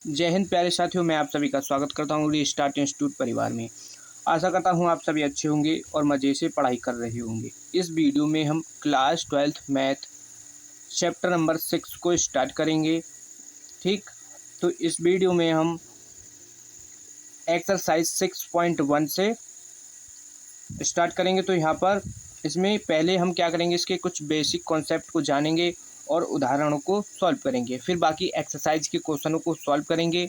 जय हिंद प्यारे साथियों, मैं आप सभी का स्वागत करता हूँ रीस्टार्ट इंस्टीट्यूट परिवार में। आशा करता हूँ आप सभी अच्छे होंगे और मज़े से पढ़ाई कर रहे होंगे। इस वीडियो में हम class 12th math chapter number 6 को स्टार्ट करेंगे। ठीक, तो इस वीडियो में हम एक्सरसाइज 6.1 से स्टार्ट करेंगे। तो यहाँ पर इसमें पहले हम क्या करेंगे, इसके कुछ बेसिक कॉन्सेप्ट को जानेंगे और उदाहरणों को सॉल्व करेंगे। फिर बाकी एक्सरसाइज के क्वेश्चनों को सॉल्व करेंगे।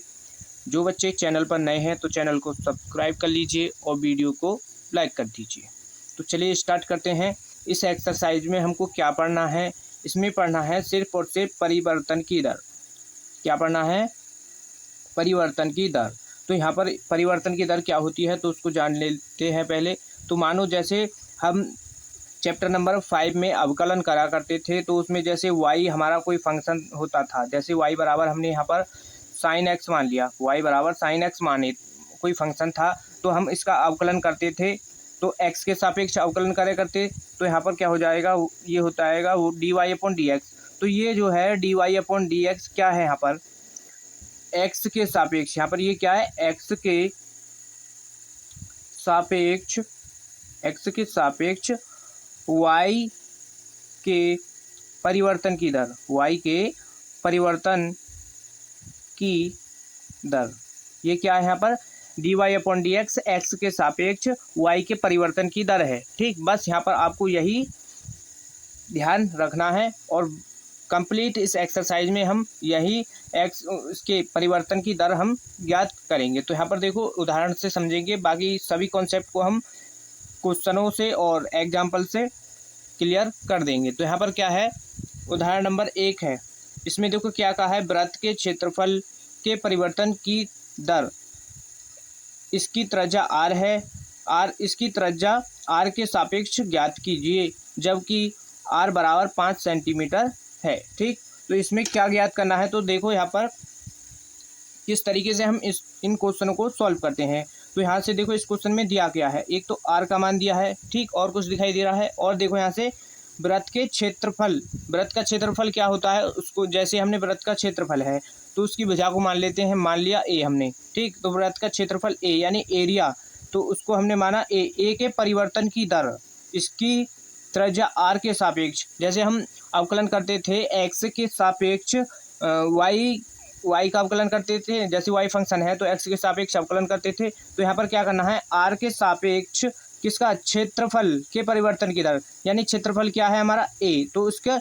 जो बच्चे चैनल पर नए हैं तो चैनल को सब्सक्राइब कर लीजिए और वीडियो को लाइक कर दीजिए। तो चलिए स्टार्ट करते हैं। इस एक्सरसाइज में हमको क्या पढ़ना है, इसमें पढ़ना है सिर्फ और सिर्फ परिवर्तन की दर। क्या पढ़ना है? परिवर्तन की दर। तो यहाँ पर परिवर्तन की दर क्या होती है तो उसको जान लेते हैं पहले। तो मानो जैसे हम चैप्टर नंबर 5 में अवकलन करा करते थे, तो उसमें जैसे y हमारा कोई फंक्शन होता था, जैसे y बराबर हमने यहाँ पर साइन एक्स मान लिया, y बराबर साइन एक्स माने कोई फंक्शन था, तो हम इसका अवकलन करते थे। तो x के सापेक्ष अवकलन करे करते, तो यहाँ पर क्या हो जाएगा, ये होता है वो dy/dx। तो ये जो है dy/dx क्या है, यहाँ पर x के सापेक्ष, यहाँ पर ये क्या है, x के सापेक्ष y के परिवर्तन की दर, y के परिवर्तन की दर, ये क्या है यहाँ पर dy/dx x के सापेक्ष y के परिवर्तन की दर है। ठीक, बस यहाँ पर आपको यही ध्यान रखना है और कंप्लीट इस एक्सरसाइज में हम यही x के परिवर्तन की दर हम ज्ञात करेंगे। तो यहाँ पर देखो उदाहरण से समझेंगे, बाकी सभी कॉन्सेप्ट को हम क्वेश्चनों से और एग्जाम्पल से क्लियर कर देंगे। तो यहाँ पर क्या है, उदाहरण नंबर 1 है। इसमें देखो क्या कहा है, वृत्त के क्षेत्रफल के परिवर्तन की दर, इसकी त्रिज्या r है, इसकी त्रिज्या r के सापेक्ष ज्ञात कीजिए, जबकि r बराबर 5 सेंटीमीटर है। ठीक, तो इसमें क्या ज्ञात करना है, तो देखो यहाँ पर किस तरीके से हम इन क्वेश्चनों को सॉल्व करते हैं। तो यहाँ से देखो इस क्वेश्चन में दिया क्या है, एक तो r का मान दिया है, ठीक, और कुछ दिखाई दे रहा है, और देखो यहाँ से वृत्त के क्षेत्रफल, वृत्त का क्षेत्रफल क्या होता है, उसको जैसे हमने वृत्त का क्षेत्रफल है तो उसकी भुजा को मान लेते हैं, मान लिया a हमने। ठीक, तो वृत्त का क्षेत्रफल a यानी एरिया, तो उसको हमने माना a के परिवर्तन की दर, इसकी त्रिज्या r के सापेक्ष, जैसे हम अवकलन करते थे x के सापेक्ष y का अवकलन करते थे, जैसे y फंक्शन है तो x के सापेक्ष अवकलन करते थे। तो यहाँ पर क्या करना है, r के सापेक्ष किसका, क्षेत्रफल के परिवर्तन की दर, यानी क्षेत्रफल क्या है हमारा a, तो उसके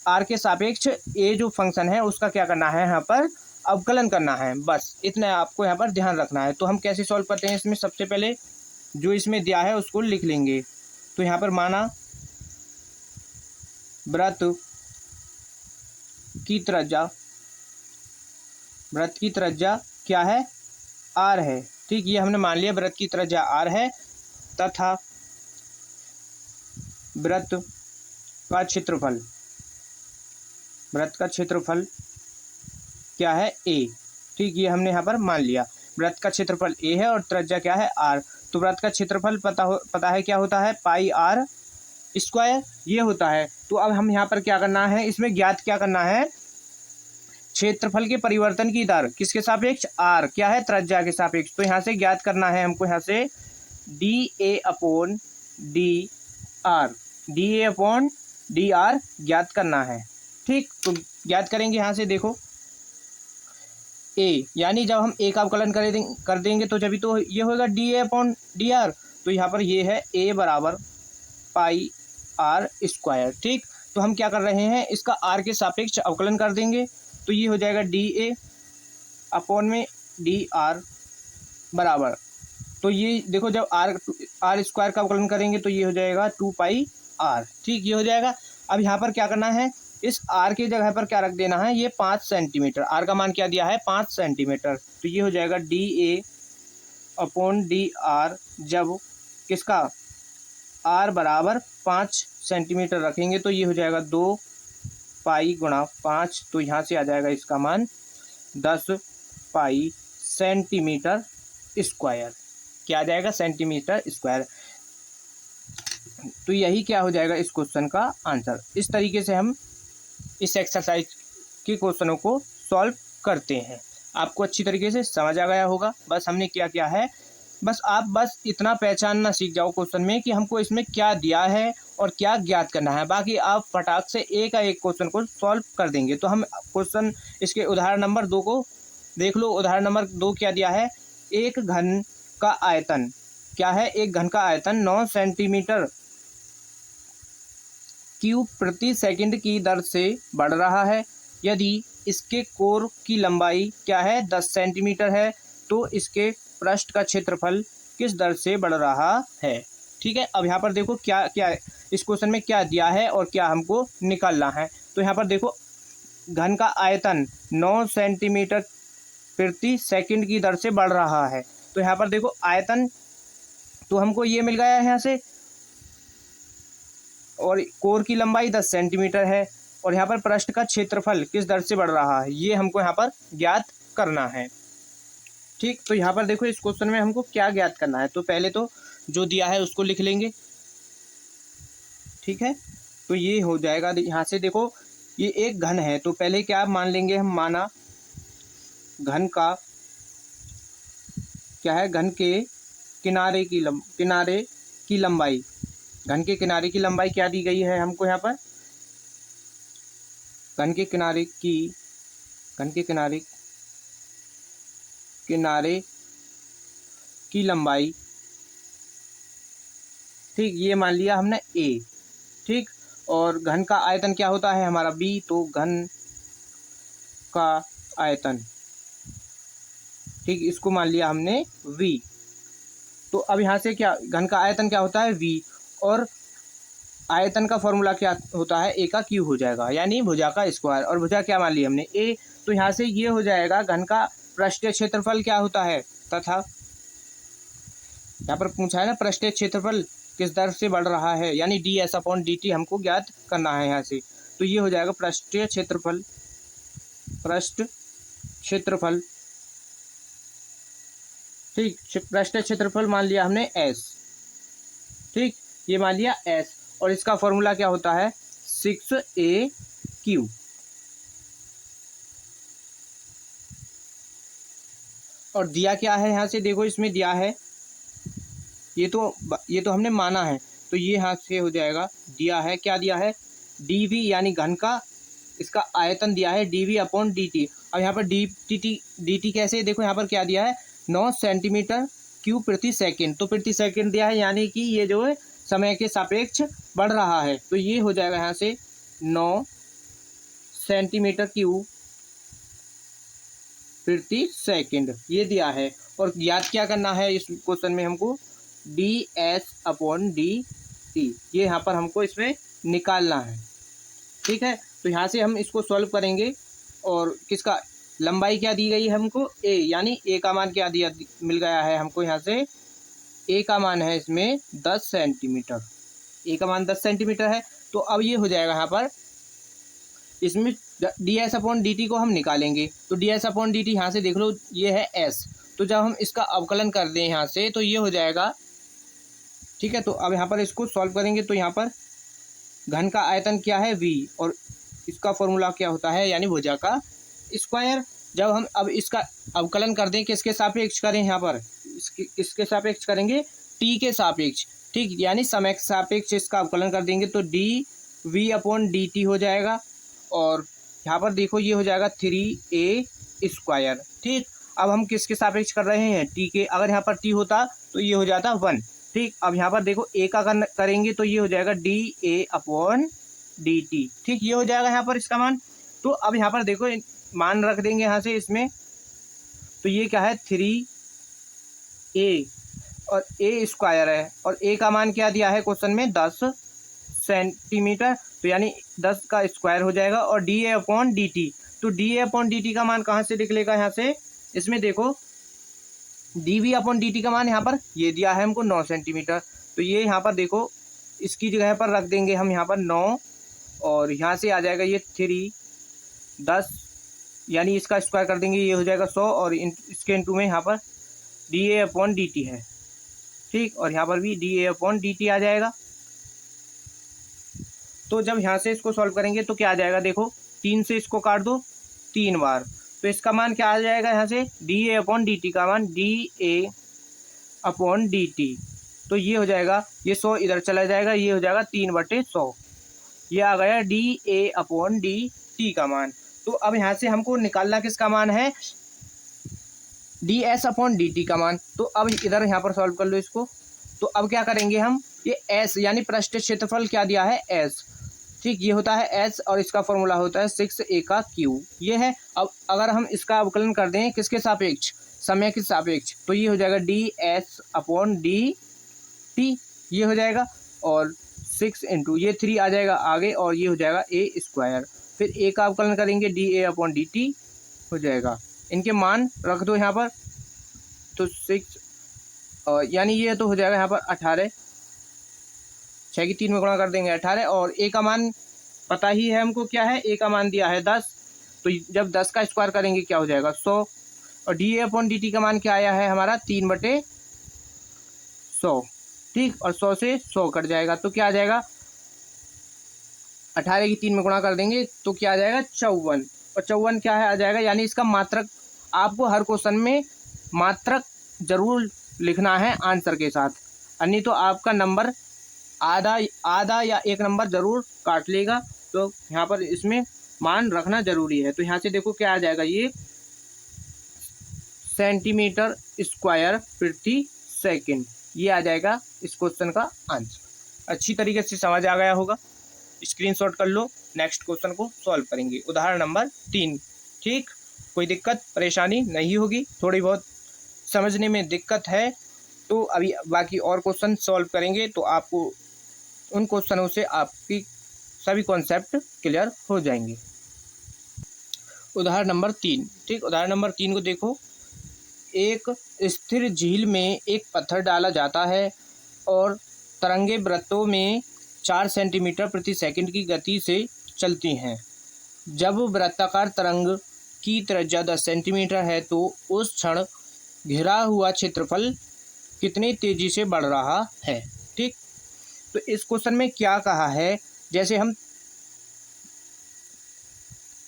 r के सापेक्ष a जो फंक्शन है उसका क्या करना है, यहाँ पर अवकलन करना है। बस इतना आपको यहाँ पर ध्यान रखना है। तो हम कैसे सॉल्व करते हैं, इसमें सबसे पहले जो इसमें दिया है उसको लिख लेंगे। तो यहाँ पर माना वृत्त की त्रिज्या क्या है, r है। ठीक, ये हमने मान लिया वृत्त की त्रिज्या r है, तथा वृत्त का क्षेत्रफल क्या है, a। ठीक, ये हमने यहाँ पर मान लिया, वृत्त का क्षेत्रफल a है और त्रिज्या क्या है, r। तो वृत्त का क्षेत्रफल पता है क्या होता है, पाई r स्क्वायर, ये होता है। तो अब हम यहाँ पर क्या करना है, इसमें ज्ञात क्या करना है, क्षेत्रफल के परिवर्तन की दर किसके सापेक्ष, r, क्या है, त्रिज्या के सापेक्ष। तो यहाँ से ज्ञात करना है हमको, यहाँ से dA/dr ज्ञात करना है। ठीक, तो ज्ञात करेंगे यहाँ से, देखो a, यानी जब हम a का अवकलन कर देंगे तो जब तो ये होगा dA/dr। तो यहाँ पर ये है a बराबर पाई r स्क्वायर। ठीक, तो हम क्या कर रहे हैं, इसका r के सापेक्ष अवकलन कर देंगे, तो ये हो जाएगा dA/dr बराबर, तो ये देखो जब r स्क्वायर का अवकलन करेंगे तो ये हो जाएगा 2 पाई r। ठीक, ये हो जाएगा। अब यहाँ पर क्या करना है, इस r की जगह पर क्या रख देना है, ये 5 सेंटीमीटर, r का मान क्या दिया है, 5 सेंटीमीटर। तो ये हो जाएगा dA/dr, जब किसका r बराबर 5 सेंटीमीटर रखेंगे तो ये हो जाएगा 2 पाई गुणा 5, तो यहाँ से आ जाएगा इसका मान 10 पाई सेंटीमीटर स्क्वायर। क्या आ जाएगा, सेंटीमीटर स्क्वायर। तो यही क्या हो जाएगा इस क्वेश्चन का आंसर। इस तरीके से हम इस एक्सरसाइज के क्वेश्चनों को सॉल्व करते हैं। आपको अच्छी तरीके से समझ आ गया होगा। बस हमने क्या किया है, बस आप बस इतना पहचानना सीख जाओ क्वेश्चन में कि हमको इसमें क्या दिया है और क्या ज्ञात करना है। बाकी आप फटाक से एक का एक क्वेश्चन को सॉल्व कर देंगे। तो हम क्वेश्चन इसके उदाहरण नंबर 2 को देख लो। उदाहरण नंबर 2 क्या दिया है, एक घन का आयतन क्या है, एक घन का आयतन 9 सेंटीमीटर क्यूब प्रति सेकंड की दर से बढ़ रहा है। यदि इसके कोर की लंबाई क्या है, 10 सेंटीमीटर है, तो इसके पृष्ठ का क्षेत्रफल किस दर से बढ़ रहा है। ठीक है, अब यहाँ पर देखो क्या क्या इस क्वेश्चन में क्या दिया है और क्या हमको निकालना है। तो यहाँ पर देखो घन का आयतन 9 सेंटीमीटर प्रति सेकंड की दर से बढ़ रहा है। तो यहाँ पर देखो आयतन तो हमको ये मिल गया है यहाँ से, और कोर की लंबाई 10 सेंटीमीटर है, और यहाँ पर पृष्ठ का क्षेत्रफल किस दर से बढ़ रहा है, ये हमको यहाँ पर ज्ञात करना है। ठीक, तो यहाँ पर देखो इस क्वेश्चन में हमको क्या ज्ञात करना है। तो पहले तो जो दिया है उसको लिख लेंगे। ठीक है, तो ये हो जाएगा। यहाँ से देखो ये एक घन है, तो पहले क्या मान लेंगे हम, माना घन का क्या है, घन के किनारे की लंबाई, घन के किनारे की लंबाई क्या दी गई है हमको यहाँ पर, घन के किनारे की लंबाई। ठीक, ये मान लिया हमने a। ठीक, और घन का आयतन क्या होता है हमारा b, तो घन का आयतन, ठीक, इसको मान लिया हमने v। तो अब यहाँ से क्या, घन का आयतन क्या होता है v, और आयतन का फॉर्मूला क्या होता है, a का क्यूब हो जाएगा, यानी भुजा का स्क्वायर, और भुजा क्या मान ली हमने a। तो यहाँ से ये हो जाएगा घन का पृष्ठीय क्षेत्रफल क्या होता है, तथा यहाँ पर पूछा है ना पृष्ठीय क्षेत्रफल किस दर से बढ़ रहा है, यानी ds/dt हमको ज्ञात करना है यहाँ से। तो ये हो जाएगा पृष्ठ क्षेत्रफल। ठीक, पृष्ठ क्षेत्रफल मान लिया हमने s। ठीक, ये मान लिया s, और इसका फॉर्मूला क्या होता है 6a³। और दिया क्या है यहाँ से, देखो इसमें दिया है, ये तो हमने माना है, तो ये यहाँ से हो जाएगा, दिया है क्या, दिया है dv, यानी घन का इसका आयतन दिया है dv/dt। अब यहाँ पर dt कैसे, देखो यहाँ पर क्या दिया है 9 सेंटीमीटर क्यूब प्रति सेकंड, तो प्रति सेकंड दिया है, यानी कि ये जो है समय के सापेक्ष बढ़ रहा है। तो ये हो जाएगा यहाँ से 9 सेंटीमीटर क्यूब प्रति सेकंड, ये दिया है। और याद क्या करना है इस क्वेश्चन में हमको, ds/dt, ये यहाँ पर हमको इसमें निकालना है। ठीक है, तो यहाँ से हम इसको सॉल्व करेंगे, और किसका लंबाई क्या दी गई है हमको a, यानी a का मान क्या दिया मिल गया है हमको यहाँ से, a का मान है इसमें 10 सेंटीमीटर, a का मान 10 सेंटीमीटर है। तो अब ये हो जाएगा यहाँ पर, इसमें ds/dt को हम निकालेंगे। तो ds/dt यहाँ से देख लो ये है s, तो जब हम इसका अवकलन कर दें यहाँ से तो ये हो जाएगा। ठीक है, तो अब यहाँ पर इसको सॉल्व करेंगे, तो यहाँ पर घन का आयतन क्या है v, और इसका फॉर्मूला क्या होता है, यानी भुजा का स्क्वायर। जब हम अब इसका अवकलन कर दें, किसके सापेक्ष करें, यहाँ पर इसके सापेक्ष करेंगे, t के सापेक्ष। ठीक, यानी समय के सापेक्ष इसका अवकलन कर देंगे, तो dv/dt हो जाएगा, और यहाँ पर देखो ये हो जाएगा 3a²। ठीक, अब हम किसके सापेक्ष कर रहे हैं, t के, अगर यहाँ पर t होता तो ये हो जाता 1। ठीक, अब यहाँ पर देखो a का करेंगे, तो ये हो जाएगा dA/dt। ठीक, ये हो जाएगा यहाँ पर इसका मान। तो अब यहाँ पर देखो मान रख देंगे यहाँ से इसमें, तो ये क्या है 3a, और a² है, और a का मान क्या दिया है क्वेश्चन में 10 सेंटीमीटर, तो यानी 10 का स्क्वायर हो जाएगा, और dA/dt। तो dA/dt का मान कहाँ से निकलेगा, यहाँ से इसमें देखो dV/dt का मान यहाँ पर ये दिया है हमको 9 सेंटीमीटर, तो ये यहाँ पर देखो इसकी जगह पर रख देंगे हम यहाँ पर 9, और यहाँ से आ जाएगा ये 3 10, यानी इसका स्क्वायर कर देंगे, ये हो जाएगा 100, और इसके इंटू में यहाँ पर dA/dt है। ठीक, और यहाँ पर भी dA/dt आ जाएगा। तो जब यहाँ से इसको सॉल्व करेंगे तो क्या आ जाएगा, देखो 3 से इसको काट दो 3 बार, तो इसका मान क्या आ जाएगा यहाँ से, D A upon D T का मान D A upon D T. तो ये हो जाएगा, ये 100 इधर चला जाएगा, ये हो जाएगा 3/100। ये आ गया D A upon D T का मान। तो अब यहाँ से हमको निकालना किसका मान है, D S upon D T का मान। तो अब इधर यहाँ पर सॉल्व कर लो इसको। तो अब क्या करेंगे हम, ये एस यानी पृष्ठ क्षेत्रफल क्या दिया है, एस, ठीक, ये होता है एस और इसका फॉर्मूला होता है 6a का क्यू, ये है। अब अगर हम इसका अवकलन कर दें किसके सापेक्ष, समय के सापेक्ष, तो ये हो जाएगा D S upon D T, ये हो जाएगा, और 6 इंटू ये 3 आ जाएगा आगे, और ये हो जाएगा ए स्क्वायर। फिर ए का अवकलन करेंगे, D A upon D T हो जाएगा। इनके मान रख दो यहाँ पर, तो 6 यानी ये तो हो जाएगा यहाँ पर 18, 6 की 3 में गुणा कर देंगे 18, और ए का मान पता ही है हमको क्या है, ए का मान दिया है 10, तो जब 10 का स्क्वायर करेंगे क्या हो जाएगा 100, और D A upon D T का मान क्या आया है हमारा 3/100, ठीक, और 100 से 100 कट जाएगा, तो क्या आ जाएगा 18 की 3 में गुणा कर देंगे तो क्या आ जाएगा 54, और 54 क्या है आ जाएगा, यानी इसका मात्रक आपको हर क्वेश्चन में मात्रक जरूर लिखना है आंसर के साथ, अन्य तो आपका नंबर आधा या 1 नंबर जरूर काट लेगा। तो यहाँ पर इसमें मान रखना जरूरी है। तो यहाँ से देखो क्या आ जाएगा, ये सेंटीमीटर स्क्वायर प्रति सेकंड, ये आ जाएगा इस क्वेश्चन का आंसर। अच्छी तरीके से समझ आ गया होगा, स्क्रीनशॉट कर लो। नेक्स्ट क्वेश्चन को सॉल्व करेंगे, उदाहरण नंबर 3, ठीक, कोई दिक्कत परेशानी नहीं होगी, थोड़ी बहुत समझने में दिक्कत है तो अभी बाकी और क्वेश्चन सॉल्व करेंगे तो आपको उन क्वेश्चनों से आपकी सभी कॉन्सेप्ट क्लियर हो जाएंगे। उदाहरण नंबर 3, ठीक, उदाहरण नंबर 3 को देखो। एक स्थिर झील में एक पत्थर डाला जाता है और तरंगे वृत्तों में 4 सेंटीमीटर प्रति सेकंड की गति से चलती हैं। जब वृत्ताकार तरंग की त्रिज्या 10 सेंटीमीटर है तो उस क्षण घिरा हुआ क्षेत्रफल कितनी तेजी से बढ़ रहा है, ठीक। तो इस क्वेश्चन में क्या कहा है, जैसे हम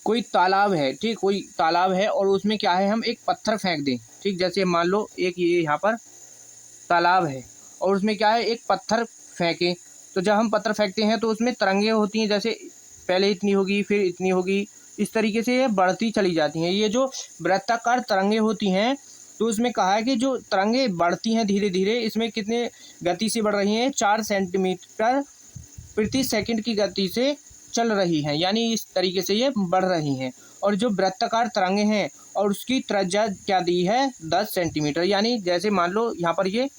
कोई तालाब है, ठीक, कोई तालाब है और उसमें क्या है हम एक पत्थर फेंक दें, ठीक, जैसे मान लो एक ये यहाँ पर तालाब है और उसमें क्या है एक पत्थर फेंकें, तो जब हम पत्थर फेंकते हैं तो उसमें तरंगे होती हैं, जैसे पहले इतनी होगी फिर इतनी होगी, इस तरीके से ये बढ़ती चली जाती हैं। ये जो वृत्ताकार तरंगे होती हैं तो उसमें कहा है कि जो तरंगे बढ़ती हैं धीरे धीरे, इसमें कितने गति से बढ़ रही हैं, 4 सेंटीमीटर प्रति सेकंड की गति से चल रही हैं, यानी इस तरीके से ये बढ़ रही हैं। और जो वृत्ताकार तरंगे हैं और उसकी त्रिज्या क्या दी है 10 सेंटीमीटर, यानी जैसे मान लो यहाँ पर ये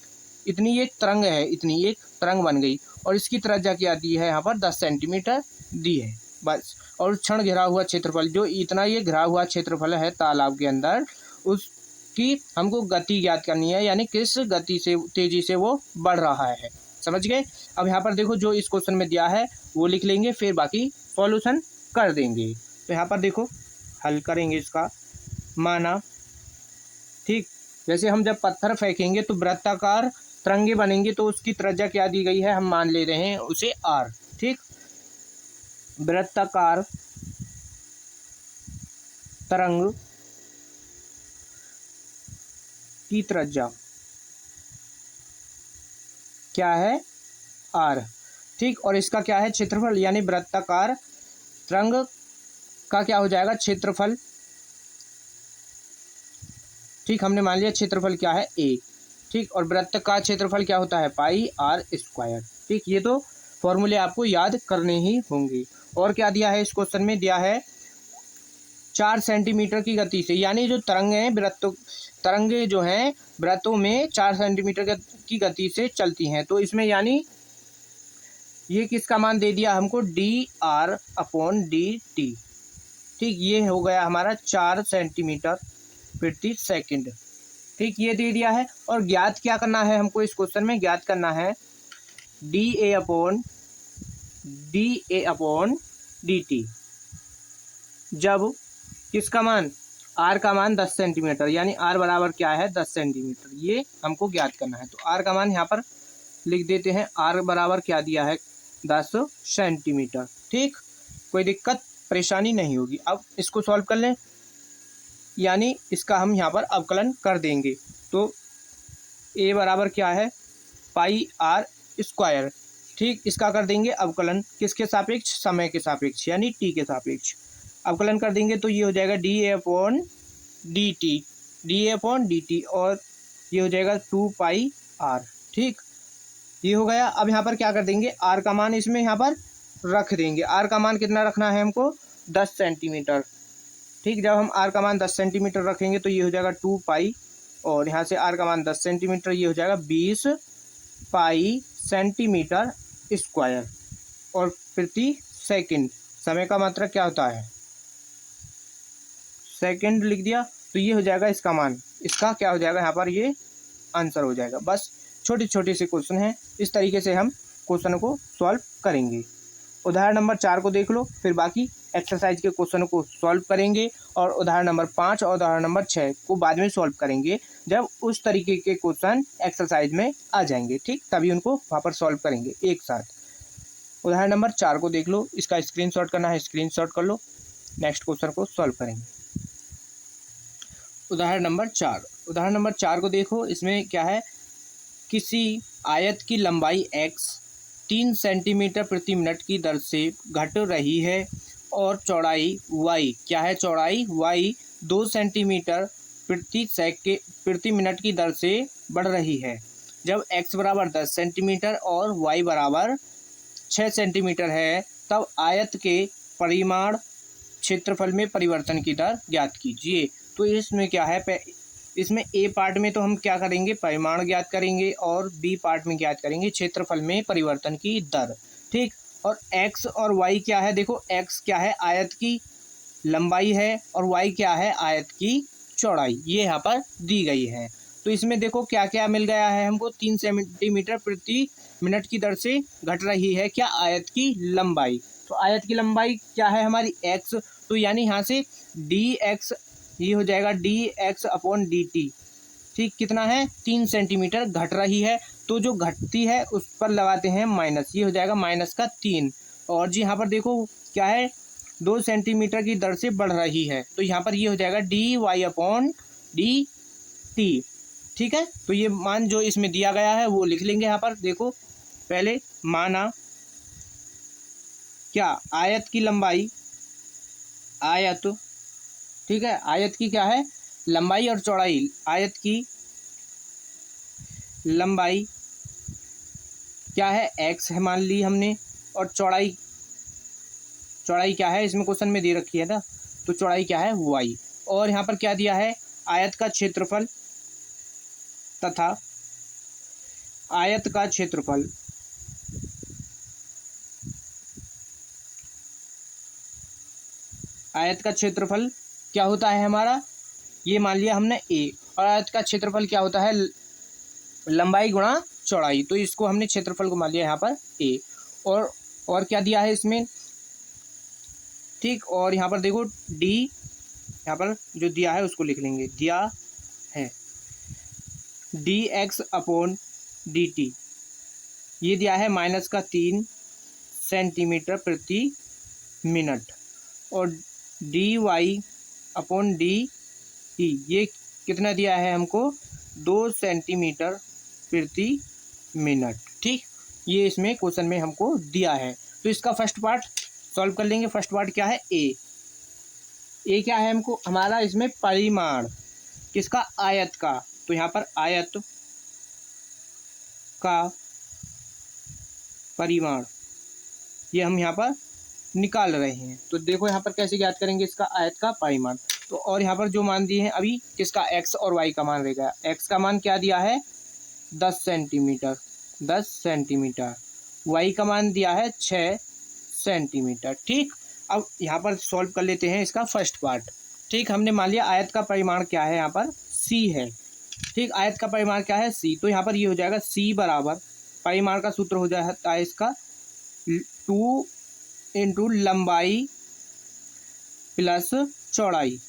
इतनी एक तरंग है, इतनी एक तरंग बन गई और इसकी त्रिज्या क्या दी है यहाँ पर 10 सेंटीमीटर दी है बस। और क्षण घिरा हुआ क्षेत्रफल, जो इतना ये घिरा हुआ क्षेत्रफल है तालाब के अंदर, उसकी हमको गति ज्ञात करनी है, यानी किस गति से तेजी से वो बढ़ रहा है। समझ गए। अब यहाँ पर देखो जो इस क्वेश्चन में दिया है वो लिख लेंगे, फिर बाकी सॉल्यूशन कर देंगे। तो यहाँ पर देखो हल करेंगे इसका, माना, ठीक, जैसे हम जब पत्थर फेंकेंगे तो वृत्ताकार तरंगे बनेंगे, तो उसकी त्रिज्या क्या दी गई है, हम मान ले रहे हैं उसे r, ठीक। वृत्ताकार तरंग की त्रिज्या क्या है r, ठीक, और इसका क्या है क्षेत्रफल, यानी वृत्ताकार तरंग का क्या हो जाएगा क्षेत्रफल, ठीक, हमने मान लिया क्षेत्रफल क्या है a, ठीक, और वृत्त का क्षेत्रफल क्या होता है पाई r स्क्वायर, ठीक। ये तो फॉर्मूले आपको याद करने ही होंगे। और क्या दिया है इस क्वेश्चन में, दिया है 4 सेंटीमीटर की गति से, यानी जो तरंगे हैं तरंगे जो हैं वृत्तों में 4 सेंटीमीटर की गति से चलती हैं। तो इसमें यानी ये किसका मान दे दिया हमको, D R upon D T, ठीक, ये हो गया हमारा 4 सेंटीमीटर प्रति सेकंड, ठीक, ये दे दिया है। और ज्ञात क्या करना है हमको इस क्वेश्चन में, ज्ञात करना है D A upon D T, जब किसका मान, आर का मान 10 सेंटीमीटर, यानी आर बराबर क्या है 10 सेंटीमीटर, ये हमको ज्ञात करना है। तो आर का मान यहाँ पर लिख देते हैं, आर बराबर क्या दिया है 10 सेंटीमीटर, ठीक, कोई दिक्कत परेशानी नहीं होगी। अब इसको सॉल्व कर लें। यानी इसका हम यहाँ पर अवकलन कर देंगे। तो a बराबर क्या है, पाई आर स्क्वायर। ठीक, इसका कर देंगे अवकलन किसके सापेक्ष, समय के सापेक्ष यानी t के सापेक्ष। अवकलन कर देंगे तो ये हो जाएगा dA/dt और ये हो जाएगा 2πr। ठीक, ये हो गया। अब यहाँ पर क्या कर देंगे, r का मान इसमें यहाँ पर रख देंगे। r का मान कितना रखना है हमको, 10 सेंटीमीटर। ठीक, जब हम r का मान 10 सेंटीमीटर रखेंगे तो ये हो जाएगा 2π और यहाँ से r का मान 10 सेंटीमीटर, ये हो जाएगा 20 पाई सेंटीमीटर स्क्वायर और प्रति सेकंड। समय का मात्रक क्या होता है, सेकंड लिख दिया तो ये हो जाएगा इसका मान, इसका क्या हो जाएगा यहाँ पर, ये आंसर हो जाएगा। बस छोटे छोटे से क्वेश्चन हैं, इस तरीके से हम क्वेश्चन को सॉल्व करेंगे। उदाहरण नंबर 4 को देख लो, फिर बाकी एक्सरसाइज के क्वेश्चन को सॉल्व करेंगे और उदाहरण नंबर 5 और उदाहरण नंबर 6 को बाद में सॉल्व करेंगे जब उस तरीके के क्वेश्चन एक्सरसाइज में आ जाएंगे। ठीक, तभी उनको वहाँ पर सॉल्व करेंगे एक साथ। उदाहरण नंबर 4 को देख लो, इसका स्क्रीनशॉट करना है, स्क्रीनशॉट कर लो, नेक्स्ट क्वेश्चन को सॉल्व करेंगे। उदाहरण नंबर 4 को देखो, इसमें क्या है, किसी आयत की लंबाई x 3 सेंटीमीटर प्रति मिनट की दर से घट रही है और चौड़ाई y क्या है, चौड़ाई y 2 सेंटीमीटर प्रति मिनट की दर से बढ़ रही है। जब x बराबर 10 सेंटीमीटर और y बराबर 6 सेंटीमीटर है तब आयत के परिमाण क्षेत्रफल में परिवर्तन की दर ज्ञात कीजिए। तो इसमें क्या है, इसमें ए पार्ट में तो हम क्या करेंगे, परिमाण ज्ञात करेंगे और बी पार्ट में ज्ञात करेंगे क्षेत्रफल में परिवर्तन की दर। ठीक, और एक्स और वाई क्या है, देखो एक्स क्या है, आयत की लंबाई है और वाई क्या है, आयत की चौड़ाई, ये यहाँ पर दी गई है। तो इसमें देखो क्या क्या मिल गया है हमको, 3 सेंटीमीटर प्रति मिनट की दर से घट रही है क्या, आयत की लंबाई। तो आयत की लंबाई क्या है हमारी, एक्स, तो यानी यहाँ से डी एक्स, ये हो जाएगा dx/dt। ठीक, कितना है, 3 सेंटीमीटर घट रही है, तो जो घटती है उस पर लगाते हैं माइनस, ये हो जाएगा माइनस का 3। और जी यहाँ पर देखो क्या है, 2 सेंटीमीटर की दर से बढ़ रही है, तो यहाँ पर ये हो जाएगा dy/dt। ठीक है, तो ये मान जो इसमें दिया गया है वो लिख लेंगे यहाँ पर। देखो पहले माना क्या, आयत की लंबाई, आयत, ठीक है, आयत की क्या है, लंबाई और चौड़ाई, आयत की लंबाई क्या है, x है मान ली हमने, और चौड़ाई क्या है, इसमें क्वेश्चन में दे रखी है ना, तो चौड़ाई क्या है, y। और यहाँ पर क्या दिया है, आयत का क्षेत्रफल तथा आयत का क्षेत्रफल क्या होता है हमारा, ये मान लिया हमने a, और आयत का क्षेत्रफल क्या होता है, लंबाई गुणा चौड़ाई, तो इसको हमने क्षेत्रफल को मान लिया यहाँ पर a। और क्या दिया है इसमें, ठीक, और यहाँ पर देखो d, यहाँ पर जो दिया है उसको लिख लेंगे, दिया है dx/dt, ये दिया है -3 सेंटीमीटर प्रति मिनट, और dy/dt ये कितना दिया है हमको, 2 सेंटीमीटर प्रति मिनट। ठीक, ये इसमें क्वेश्चन में हमको दिया है। तो इसका फर्स्ट पार्ट सॉल्व कर लेंगे। फर्स्ट पार्ट क्या है, ए क्या है हमको, हमारा इसमें परिमाण किसका, आयत का, तो यहाँ पर आयत का परिमाण ये हम यहाँ पर निकाल रहे हैं। तो देखो यहाँ पर कैसे ज्ञात करेंगे इसका आयत का परिमाण। तो और यहाँ पर जो मान दिए हैं अभी, किसका, x और y का मान रहेगा। x का मान क्या दिया है, 10 सेंटीमीटर, y का मान दिया है 6 सेंटीमीटर। ठीक, अब यहाँ पर सॉल्व कर लेते हैं इसका फर्स्ट पार्ट। ठीक, हमने मान लिया आयत का परिमाण क्या है, यहाँ पर c है। ठीक, आयत का परिमाण क्या है, c, तो यहाँ पर ये हो जाएगा c बराबर, परिमाण का सूत्र हो जाता है इसका 2 इंटू लंबाई प्लस चौड़ाई,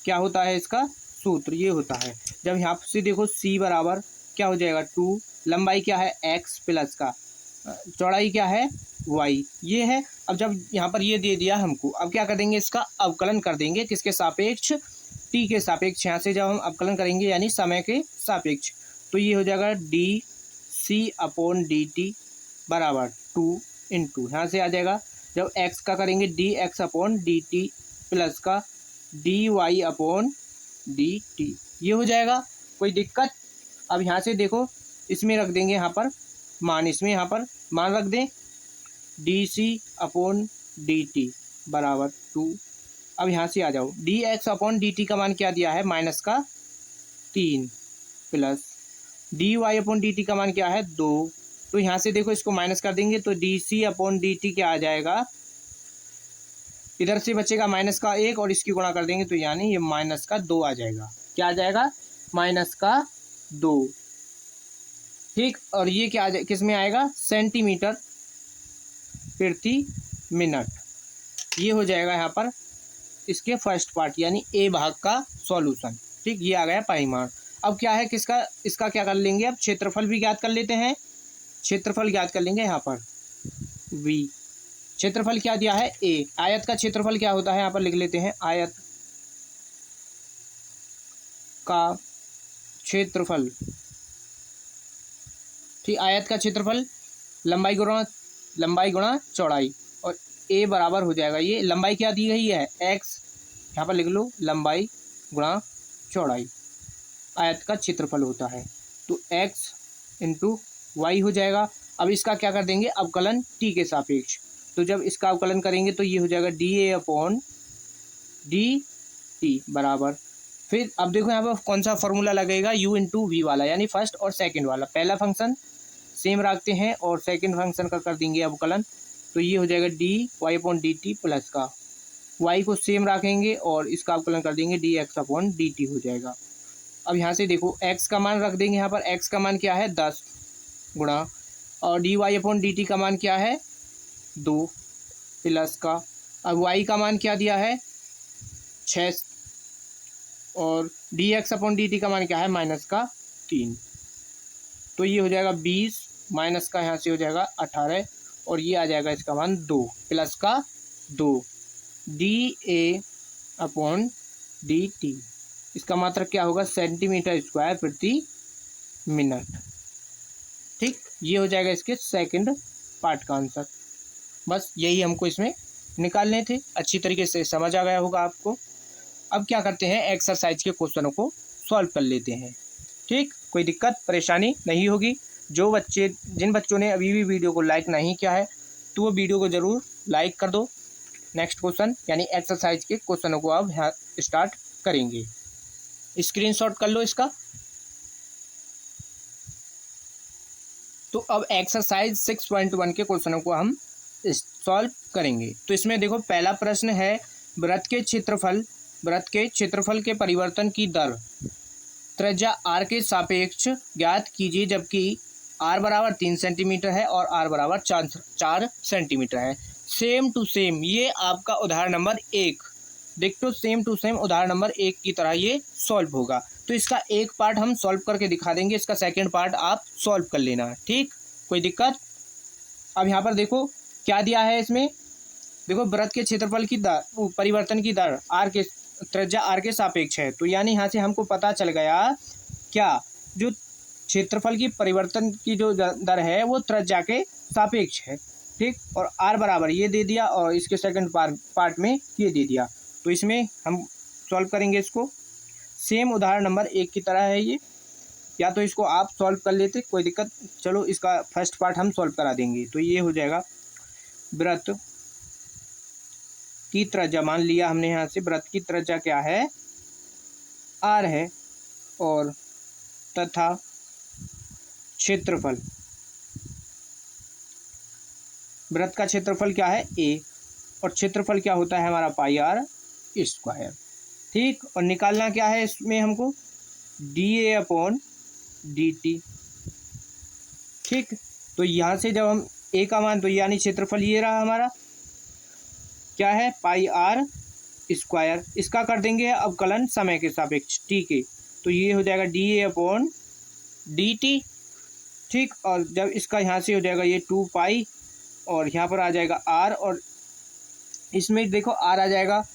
क्या होता है इसका सूत्र, ये होता है। जब यहाँ से देखो c बराबर क्या हो जाएगा 2, लंबाई क्या है x प्लस का, चौड़ाई क्या है y, ये है। अब जब यहाँ पर ये दे दिया हमको, अब क्या कर देंगे, इसका अवकलन कर देंगे किसके सापेक्ष, t टी के सापेक्ष, यहाँ से जब हम अवकलन करेंगे यानी समय के सापेक्ष, तो ये हो जाएगा D C upon D T बराबर 2 इंटू, यहाँ से आ जाएगा जब एक्स का करेंगे D X upon D T plus का D Y upon D T, ये हो जाएगा। कोई दिक्कत? अब यहाँ से देखो इसमें रख देंगे यहाँ पर मान, इसमें यहाँ पर मान रख दें D C upon D T बराबर 2। अब यहाँ से आ जाओ D X upon D T का मान क्या दिया है माइनस का 3 plus D Y upon D T का मान क्या है 2। तो यहाँ से देखो इसको माइनस कर देंगे तो D C upon D T क्या आ जाएगा, इधर से बचेगा माइनस का 1 और इसकी गुणा कर देंगे तो यानी ये माइनस का 2 आ जाएगा। क्या आ जाएगा? माइनस का 2। ठीक, और ये क्या किस में आएगा? सेंटीमीटर प्रति मिनट। ये हो जाएगा यहाँ पर इसके फर्स्ट पार्ट यानी ए भाग का सॉल्यूशन। ठीक, ये आ गया परिमाण। अब क्या है किसका, इसका क्या कर लेंगे, अब क्षेत्रफल भी ज्ञात कर लेते हैं। क्षेत्रफल ज्ञात कर लेंगे यहाँ पर v, क्षेत्रफल क्या दिया है a, आयत का क्षेत्रफल क्या होता है यहाँ पर लिख लेते हैं, आयत का क्षेत्रफल। ठीक, आयत का क्षेत्रफल लंबाई गुणा चौड़ाई, और a बराबर हो जाएगा, ये लंबाई क्या दी गई है x, यहाँ पर लिख लो लंबाई गुणा चौड़ाई आयत का क्षेत्रफल होता है, तो x इंटू वाई हो जाएगा। अब इसका क्या कर देंगे अवकलन t के सापेक्ष, तो जब इसका अवकलन करेंगे तो ये हो जाएगा D A upon D T बराबर, फिर अब देखो यहाँ पर कौन सा फॉर्मूला लगेगा, u इंटू वी वाला, यानी फर्स्ट और सेकंड वाला। पहला फंक्शन सेम रखते हैं और सेकंड फंक्शन का कर देंगे अवकलन, तो ये हो जाएगा D Y upon D T plus का y को सेम रखेंगे और इसका अवकलन कर देंगे D X upon D T हो जाएगा। अब यहाँ से देखो x का मान रख देंगे, यहाँ पर x का मान क्या है 10 गुणा, और D Y upon D T का मान क्या है 2 प्लस का, अब y का मान क्या दिया है 6, और D X upon D T का मान क्या है माइनस का 3, तो ये हो जाएगा 20 माइनस का यहाँ से हो जाएगा 18, और ये आ जाएगा इसका मान 2 प्लस का 2 D A upon D T, इसका मात्रक क्या होगा सेंटीमीटर स्क्वायर प्रति मिनट। ठीक, ये हो जाएगा इसके सेकंड पार्ट का आंसर। बस यही हमको इसमें निकालने थे, अच्छी तरीके से समझ आ गया होगा आपको। अब क्या करते हैं एक्सरसाइज के क्वेश्चनों को सॉल्व कर लेते हैं। ठीक, कोई दिक्कत परेशानी नहीं होगी। जिन बच्चों ने अभी भी वीडियो को लाइक नहीं किया है तो वो वीडियो को ज़रूर लाइक कर दो। नेक्स्ट क्वेश्चन यानी एक्सरसाइज के क्वेश्चनों को अब यहाँ स्टार्ट करेंगे। स्क्रीनशॉट कर लो इसका। तो अब एक्सरसाइज 6.1 के क्वेश्चनों को हम सॉल्व करेंगे। तो इसमें देखो पहला प्रश्न है वृत्त के क्षेत्रफल के परिवर्तन की दर त्रिज्या r के सापेक्ष ज्ञात कीजिए, जबकि r बराबर 3 सेंटीमीटर है और r बराबर 4 सेंटीमीटर है। सेम टू सेम ये आपका उदाहरण नंबर 1 देख तो सेम टू सेम उदाहरण नंबर 1 की तरह ये सॉल्व होगा। तो इसका एक पार्ट हम सॉल्व करके दिखा देंगे, इसका सेकंड पार्ट आप सॉल्व कर लेना। ठीक, कोई दिक्कत? अब यहाँ पर देखो क्या दिया है इसमें, देखो वृत्त के क्षेत्रफल की दर परिवर्तन की दर त्रिज्या r के सापेक्ष है, तो यानी यहाँ से हमको पता चल गया क्या जो क्षेत्रफल की परिवर्तन की जो दर है वो त्रिज्या के सापेक्ष है। ठीक, और r बराबर ये दे दिया और इसके सेकंड पार्ट में ये दे दिया, तो इसमें हम सॉल्व करेंगे इसको। सेम उदाहरण नंबर 1 की तरह है ये, या तो इसको आप सॉल्व कर लेते कोई दिक्कत, चलो इसका फर्स्ट पार्ट हम सॉल्व करा देंगे। तो ये हो जाएगा वृत्त की त्रिज्या, मान लिया हमने यहाँ से वृत्त की त्रिज्या क्या है r है, और तथा क्षेत्रफल, वृत्त का क्षेत्रफल क्या है a, और क्षेत्रफल क्या होता है हमारा पाई r स्क्वायर। ठीक, और निकालना क्या है इसमें हमको D A upon D T. ठीक, तो यहाँ से जब हम a का मान, तो यानी क्षेत्रफल ये रहा हमारा क्या है पाई r स्क्वायर, इसका कर देंगे अवकलन समय के सापेक्ष t के, तो ये हो जाएगा D A upon D T. ठीक, और जब इसका यहाँ से हो जाएगा ये 2 पाई, और यहाँ पर आ जाएगा r, और इसमें देखो r आ जाएगा।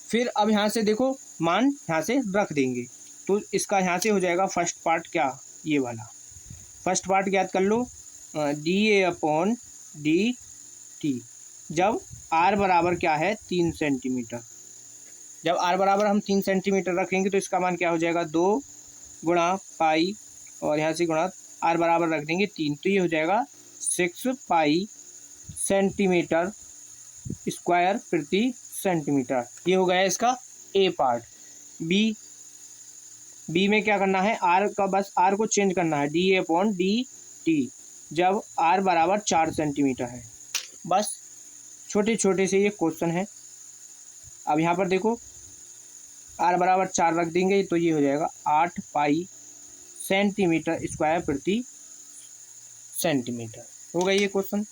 फिर अब यहाँ से देखो मान यहाँ से रख देंगे। तो इसका यहाँ से हो जाएगा फर्स्ट पार्ट क्या, ये वाला फर्स्ट पार्ट ज्ञात कर लो, dA/dt जब r बराबर क्या है 3 सेंटीमीटर। जब r बराबर हम 3 सेंटीमीटर रखेंगे तो इसका मान क्या हो जाएगा 2 गुणा पाई और यहाँ से गुणा r बराबर रख देंगे 3, तो ये हो जाएगा 6 पाई सेंटीमीटर स्क्वायर प्रति सेंटीमीटर। ये हो गया इसका ए पार्ट। बी में क्या करना है, आर का बस आर को चेंज करना है, dA/dt जब r बराबर 4 सेंटीमीटर है। बस छोटे छोटे से ये क्वेश्चन है। अब यहाँ पर देखो r बराबर 4 रख देंगे तो ये हो जाएगा 8 पाई सेंटीमीटर स्क्वायर प्रति सेंटीमीटर। हो गया ये क्वेश्चन,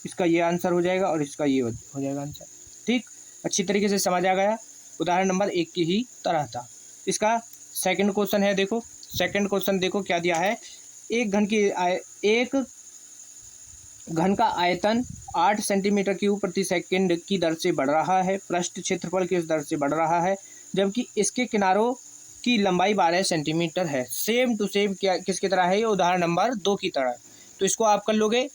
इसका ये आंसर हो जाएगा और इसका ये हो जाएगा आंसर। ठीक, अच्छी तरीके से समझ आ गया। उदाहरण नंबर 1 की ही तरह था। इसका सेकंड क्वेश्चन है, देखो सेकंड क्वेश्चन देखो क्या दिया है। एक घन का आयतन 8 सेंटीमीटर क्यूब प्रति सेकंड की दर से बढ़ रहा है। पृष्ठ क्षेत्रफल किस दर से बढ़ रहा है, जबकि इसके किनारों की लंबाई 12 सेंटीमीटर है। सेम टू सेम क्या किसकी तरह है, ये उदाहरण नंबर 2 की तरह। तो इसको आप कर लोगे,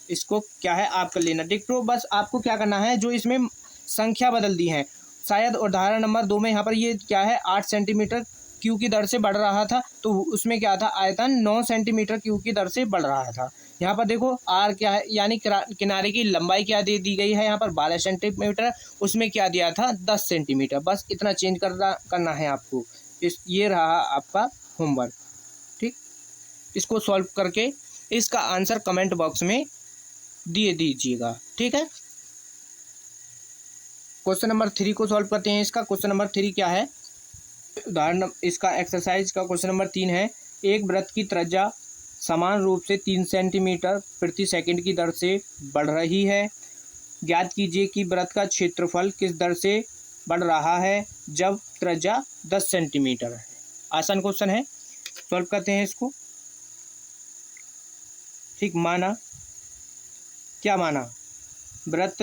इसको क्या है आप कर लेना डिक्टो। बस आपको क्या करना है, जो इसमें संख्या बदल दी है, शायद उदाहरण नंबर 2 में यहाँ पर ये क्या है 8 सेंटीमीटर क्यूब की दर से बढ़ रहा था, तो उसमें क्या था आयतन 9 सेंटीमीटर क्यूब की दर से बढ़ रहा था। यहाँ पर देखो आर क्या है, यानी किनारे की लंबाई क्या दे दी गई है यहाँ पर 12 सेंटीमीटर, उसमें क्या दिया था 10 सेंटीमीटर। बस इतना चेंज करना है आपको। ये रहा आपका होमवर्क। ठीक, इसको सॉल्व करके इसका आंसर कमेंट बॉक्स में दिए दीजिएगा। ठीक है, क्वेश्चन नंबर 3 को सॉल्व करते हैं। इसका क्वेश्चन नंबर 3 क्या है, उदाहरण इसका एक्सरसाइज का क्वेश्चन नंबर 3 है। एक वृत्त की त्रिज्या समान रूप से 3 सेंटीमीटर प्रति सेकंड की दर से बढ़ रही है। ज्ञात कीजिए कि वृत्त का क्षेत्रफल किस दर से बढ़ रहा है जब त्रिज्या 10 सेंटीमीटर है। आसान क्वेश्चन है, सॉल्व करते हैं इसको। ठीक, माना क्या माना, वृत्त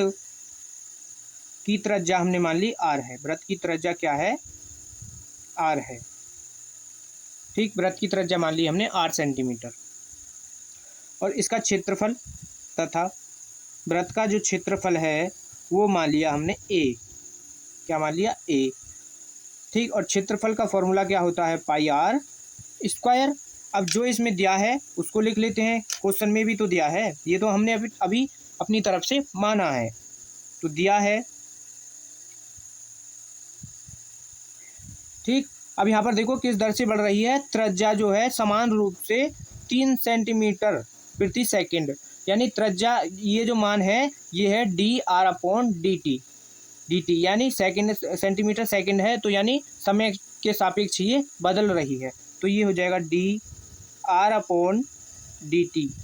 की त्रिज्या हमने मान ली r है। वृत्त की त्रिज्या क्या है, r है। ठीक, वृत्त की त्रिज्या मान ली हमने 8 सेंटीमीटर और इसका क्षेत्रफल तथा वृत्त का जो क्षेत्रफल है वो मान लिया हमने a। क्या मान लिया a। ठीक, और क्षेत्रफल का फॉर्मूला क्या होता है पाई r स्क्वायर। अब जो इसमें दिया है उसको लिख लेते हैं, क्वेश्चन में भी तो दिया है, ये तो हमने अभी अपनी तरफ से माना है। तो दिया है। ठीक, अब यहाँ पर देखो किस दर से बढ़ रही है, त्रिज्या जो है समान रूप से 3 सेंटीमीटर प्रति सेकंड, यानी त्रिज्या ये जो मान है ये है dr/dt। यानी सेकंड सेंटीमीटर सेकंड है, तो यानी समय के सापेक्ष ये बदल रही है। तो ये हो जाएगा dr/dt।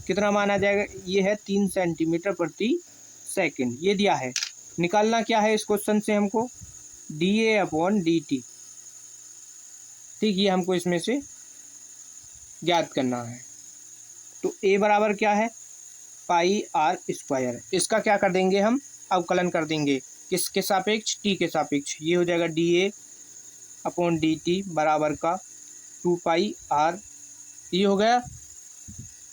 कितना मान आ जाएगा, ये है 3 सेंटीमीटर प्रति सेकंड। ये दिया है, निकालना क्या है इस क्वेश्चन से हमको dA/dt। ठीक, ये हमको इसमें से ज्ञात करना है। तो a बराबर क्या है पाई r स्क्वायर। इसका क्या कर देंगे हम, अवकलन कर देंगे किसके सापेक्ष, t के सापेक्ष। ये हो जाएगा dA/dt बराबर का 2 पाई r, ये हो गया।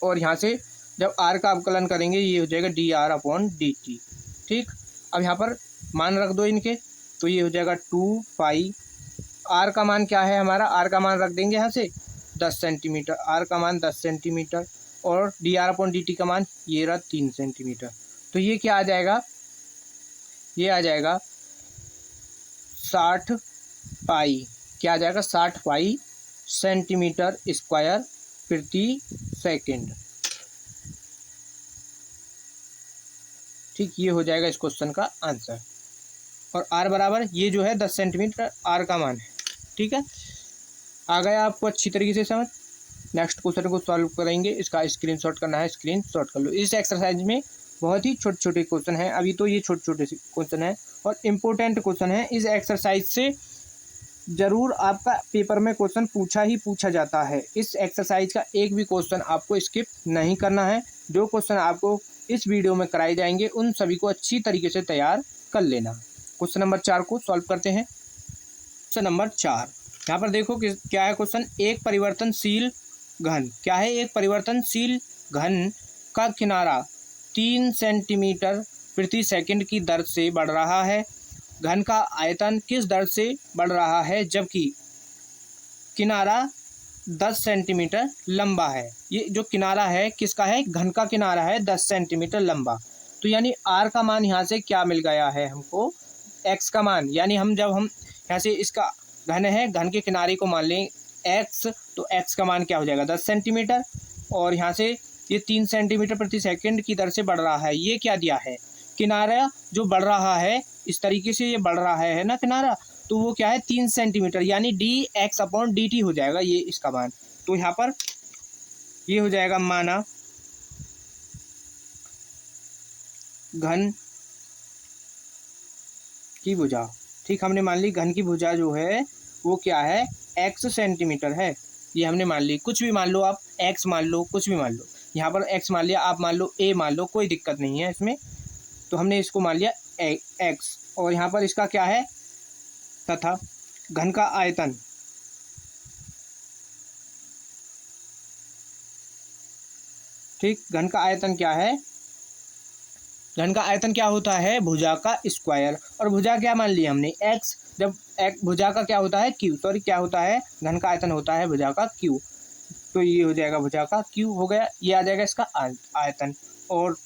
और यहाँ से जब r का अवकलन करेंगे ये हो जाएगा dr/dt। ठीक, अब यहाँ पर मान रख दो इनके, तो ये हो जाएगा 2 पाई। r का मान क्या है हमारा, r का मान रख देंगे यहाँ से 10 सेंटीमीटर, r का मान 10 सेंटीमीटर और dr/dt का मान ये रहा 3 सेंटीमीटर। तो ये क्या आ जाएगा, ये आ जाएगा 60 पाई। क्या आ जाएगा 60 पाई सेंटीमीटर स्क्वायर प्रति सेकंड। ठीक, ये हो जाएगा इस क्वेश्चन का आंसर। और r बराबर ये जो है 10 सेंटीमीटर r का मान है। ठीक है, आ गया आपको अच्छी तरीके से समझ। नेक्स्ट क्वेश्चन को सॉल्व करेंगे, इसका स्क्रीनशॉट करना है, स्क्रीनशॉट कर लो। इस एक्सरसाइज में बहुत ही छोटे छोटे क्वेश्चन हैं, अभी तो ये छोटे छोटे क्वेश्चन हैं और इम्पोर्टेंट क्वेश्चन है। इस एक्सरसाइज से ज़रूर आपका पेपर में क्वेश्चन पूछा जाता है। इस एक्सरसाइज का एक भी क्वेश्चन आपको स्किप नहीं करना है। जो क्वेश्चन आपको इस वीडियो में कराए जाएंगे उन सभी को अच्छी तरीके से तैयार कर लेना। क्वेश्चन नंबर 4 को सॉल्व करते हैं। क्वेश्चन नंबर 4, यहाँ पर देखो क्या है क्वेश्चन। एक परिवर्तनशील घन, क्या है, एक परिवर्तनशील घन का किनारा 3 सेंटीमीटर प्रति सेकंड की दर से बढ़ रहा है। घन का आयतन किस दर से बढ़ रहा है जबकि किनारा 10 सेंटीमीटर लंबा है। ये जो किनारा है किसका है, घन का किनारा है 10 सेंटीमीटर लंबा। तो यानी आर का मान यहाँ से क्या मिल गया है हमको, एक्स का मान। यानी हम जब हम यहाँ से इसका घन है, घन के किनारे को मान लें एक्स, तो एक्स का मान क्या हो जाएगा 10 सेंटीमीटर, और यहाँ से ये 3 सेंटीमीटर प्रति सेकंड की दर से बढ़ रहा है। ये क्या दिया है, किनारा जो बढ़ रहा है, इस तरीके से ये बढ़ रहा है ना किनारा, तो वो क्या है 3 सेंटीमीटर, यानी dx/dt हो जाएगा ये इसका मान। तो यहाँ पर ये हो जाएगा माना घन की भुजा। ठीक, हमने मान ली घन की भुजा जो है वो क्या है, x सेंटीमीटर है। ये हमने मान ली, कुछ भी मान लो आप, x मान लो, कुछ भी मान लो। यहाँ पर x मान लिया, आप मान लो a मान लो, कोई दिक्कत नहीं है इसमें। तो हमने इसको मान लिया x, और यहाँ पर इसका क्या है, तथा घन का आयतन ठीक, घन का आयतन क्या है, घन का आयतन क्या होता है, भुजा का स्क्वायर। और भुजा क्या मान लिया हमने x, जब भुजा का क्या होता है q, सॉरी क्या होता है, घन का आयतन होता है भुजा का q। तो ये हो जाएगा भुजा का q हो गया, ये आ जाएगा इसका आयतन। और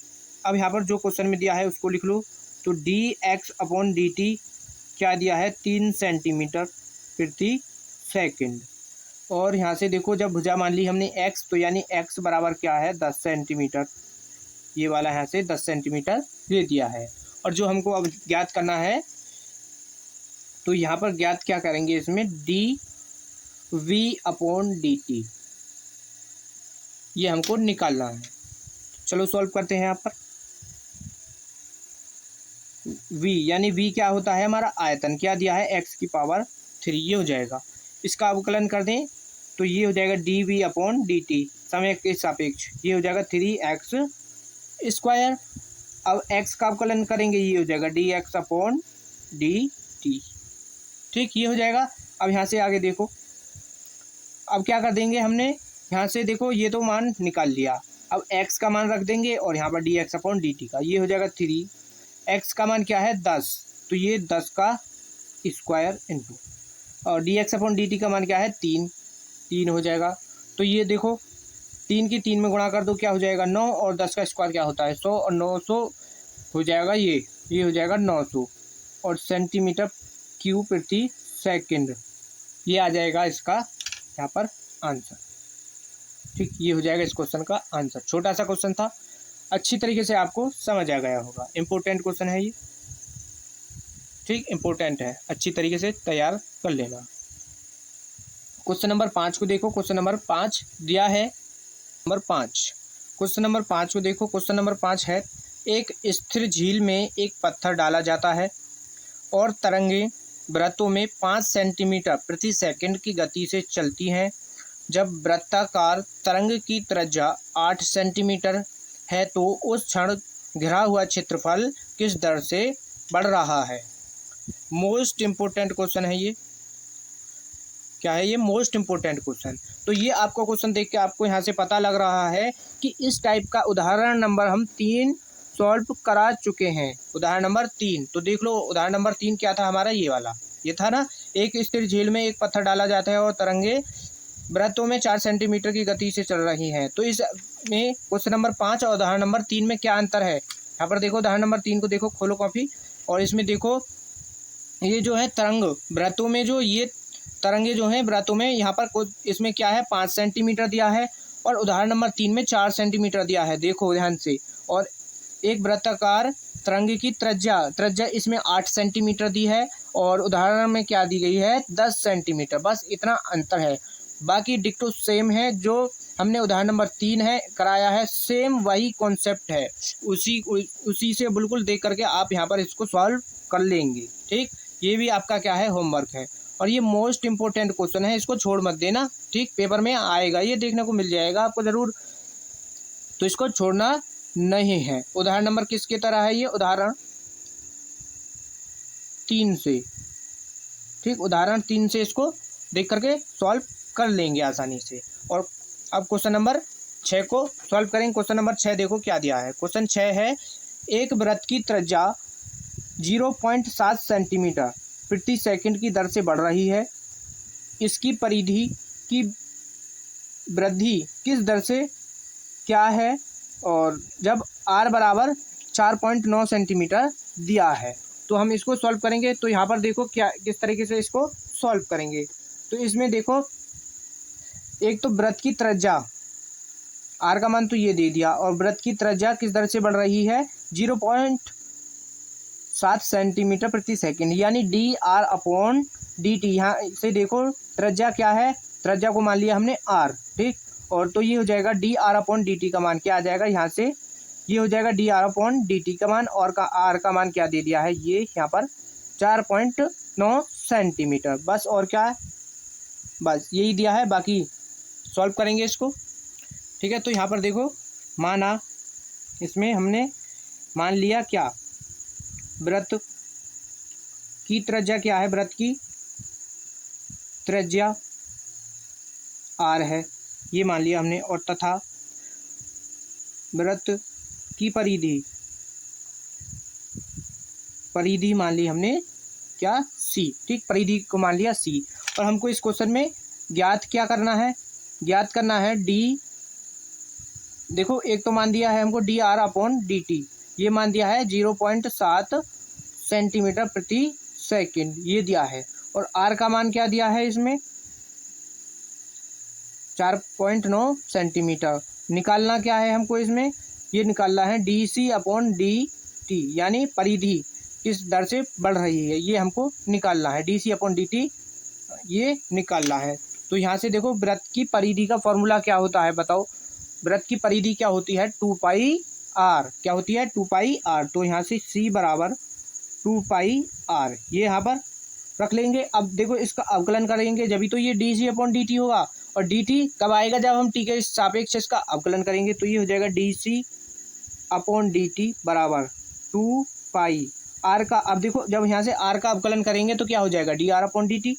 अब यहाँ पर जो क्वेश्चन में दिया है उसको लिख लो। तो dx/dt क्या दिया है, 3 सेंटीमीटर प्रति सेकंड। और यहाँ से देखो जब भुजा मान ली हमने x, तो यानी x बराबर क्या है 10 सेंटीमीटर, ये वाला यहाँ से 10 सेंटीमीटर दे दिया है। और जो हमको अब ज्ञात करना है, तो यहाँ पर ज्ञात क्या करेंगे इसमें, dv/dt, ये हमको निकालना है। चलो सॉल्व करते हैं यहाँ पर। v यानी v क्या होता है हमारा आयतन, क्या दिया है x की पावर 3, ये हो जाएगा। इसका अवकलन कर दें तो ये हो जाएगा dv/dt, समय के सापेक्ष, ये हो जाएगा 3x²। अब x का अवकलन करेंगे, ये हो जाएगा dx/dt। ठीक, ये हो जाएगा। अब यहाँ से आगे देखो, अब क्या कर देंगे हमने, यहाँ से देखो ये तो मान निकाल लिया, अब x का मान रख देंगे और यहाँ पर dx/dt का, ये हो जाएगा 3, x का मान क्या है 10, तो ये 10 का स्क्वायर इंटू, और dx/dt का मान क्या है 3 हो जाएगा। तो ये देखो 3 की 3 में गुणा कर दो, क्या हो जाएगा 9, और 10 का स्क्वायर क्या होता है 100, और 900 हो जाएगा, ये हो जाएगा 900, और सेंटीमीटर क्यूब प्रति सेकंड, ये आ जाएगा इसका यहाँ पर आंसर। ठीक, ये हो जाएगा इस क्वेश्चन का आंसर। छोटा सा क्वेश्चन था, अच्छी तरीके से आपको समझ आ गया होगा। इम्पोर्टेंट क्वेश्चन है ये, ठीक, इम्पोर्टेंट है, अच्छी तरीके से तैयार कर लेना। क्वेश्चन नंबर 5 को देखो। क्वेश्चन नंबर 5 दिया है, नंबर 5, क्वेश्चन नंबर 5 को देखो। क्वेश्चन नंबर 5 है, एक स्थिर झील में एक पत्थर डाला जाता है और तरंगें वृत्तों में 5 सेंटीमीटर प्रति सेकंड की गति से चलती हैं। जब वृत्ताकार तरंग की त्रिज्या 8 सेंटीमीटर है तो उस क्षण घिरा हुआ क्षेत्रफल किस दर से बढ़ रहा है। मोस्ट इम्पोर्टेंट क्वेश्चन है ये, क्या है ये, मोस्ट इम्पोर्टेंट क्वेश्चन। तो ये आपको क्वेश्चन देख के आपको यहाँ से पता लग रहा है कि इस टाइप का उदाहरण नंबर हम 3 सॉल्व करा चुके हैं। उदाहरण नंबर 3, तो देख लो उदाहरण नंबर 3 क्या था हमारा, ये वाला, ये था ना, एक स्थिर झील में एक पत्थर डाला जाता है और तरंगे वृत्तों में 4 सेंटीमीटर की गति से चल रही हैं। तो इसमें क्वेश्चन नंबर 5 और उदाहरण नंबर 3 में क्या अंतर है, यहाँ पर देखो उदाहरण नंबर 3 को देखो, खोलो कॉपी, और इसमें देखो ये जो है तरंग वृत्तों में, जो ये तरंगे जो हैं वृत्तों में, यहाँ पर इसमें क्या है 5 सेंटीमीटर दिया है, और उदाहरण नंबर 3 में 4 सेंटीमीटर दिया है, देखो ध्यान से। और एक वृत्ताकार तरंग की त्रिज्या इसमें 8 सेंटीमीटर दी है, और उदाहरण में क्या दी गई है 10 सेंटीमीटर, बस इतना अंतर है। बाकी डिक्टो सेम है, जो हमने उदाहरण नंबर 3 है कराया है, सेम वही कॉन्सेप्ट है, उसी से बिल्कुल देख करके आप यहाँ पर इसको सॉल्व कर लेंगे। ठीक, ये भी आपका क्या है होमवर्क है, और ये मोस्ट इम्पोर्टेंट क्वेश्चन है, इसको छोड़ मत देना। ठीक, पेपर में आएगा, ये देखने को मिल जाएगा आपको ज़रूर, तो इसको छोड़ना नहीं है। उदाहरण नंबर किसकी तरह है ये, उदाहरण 3 से, ठीक, उदाहरण 3 से इसको देख करके सॉल्व कर लेंगे आसानी से। और अब क्वेश्चन नंबर 6 को सॉल्व करेंगे। क्वेश्चन नंबर 6 देखो क्या दिया है। क्वेश्चन 6 है, एक वृत्त की त्रिज्या 0.7 सेंटीमीटर प्रति सेकंड की दर से बढ़ रही है। इसकी परिधि की वृद्धि किस दर से क्या है, और जब r बराबर 4.9 सेंटीमीटर दिया है। तो हम इसको सॉल्व करेंगे। तो यहाँ पर देखो क्या किस तरीके से इसको सॉल्व करेंगे। तो इसमें देखो, एक तो वृत्त की त्रिज्या r का मान तो ये दे दिया, और वृत्त की त्रिज्या किस दर से बढ़ रही है, 0.7 सेंटीमीटर प्रति सेकंड, यानी dr/dt। यहाँ से देखो त्रिज्या क्या है, त्रिज्या को मान लिया हमने r, ठीक। और तो ये हो जाएगा dr/dt का मान क्या आ जाएगा, यहाँ से ये हो जाएगा dr/dt का मान, और का r का मान क्या दे दिया है, ये यहाँ पर 4.9 सेंटीमीटर। बस और क्या है, बस यही दिया है, बाकी सॉल्व करेंगे इसको, ठीक है। तो यहाँ पर देखो माना, इसमें हमने मान लिया क्या, वृत्त की त्रिज्या क्या है, वृत्त की त्रिज्या r है, ये मान लिया हमने, और तथा वृत्त की परिधि मान ली हमने क्या, c, ठीक, परिधि को मान लिया c। और हमको इस क्वेश्चन में ज्ञात क्या करना है, ज्ञात करना है देखो एक तो मान दिया है हमको dr/dt, ये मान दिया है 0.7 सेंटीमीटर प्रति सेकंड, ये दिया है। और r का मान क्या दिया है, इसमें 4.9 सेंटीमीटर। निकालना क्या है हमको, इसमें ये निकालना है dc/dt, यानी परिधि किस दर से बढ़ रही है, ये हमको निकालना है, dc/dt ये निकालना है। तो यहाँ से देखो वृत्त की परिधि का फॉर्मूला क्या होता है, बताओ। वृत्त की परिधि क्या होती है, 2πr, क्या होती है, 2πr। तो यहाँ से c बराबर 2πr, ये यहाँ पर रख लेंगे। अब देखो इसका अवकलन करेंगे, जब भी तो ये dc/dt होगा, और dt कब आएगा, जब हम t के सापेक्ष इसका अवकलन करेंगे। तो ये हो जाएगा dc/dt बराबर 2πr का। अब देखो जब यहाँ से r का अवकलन करेंगे तो क्या हो जाएगा, dr/dt,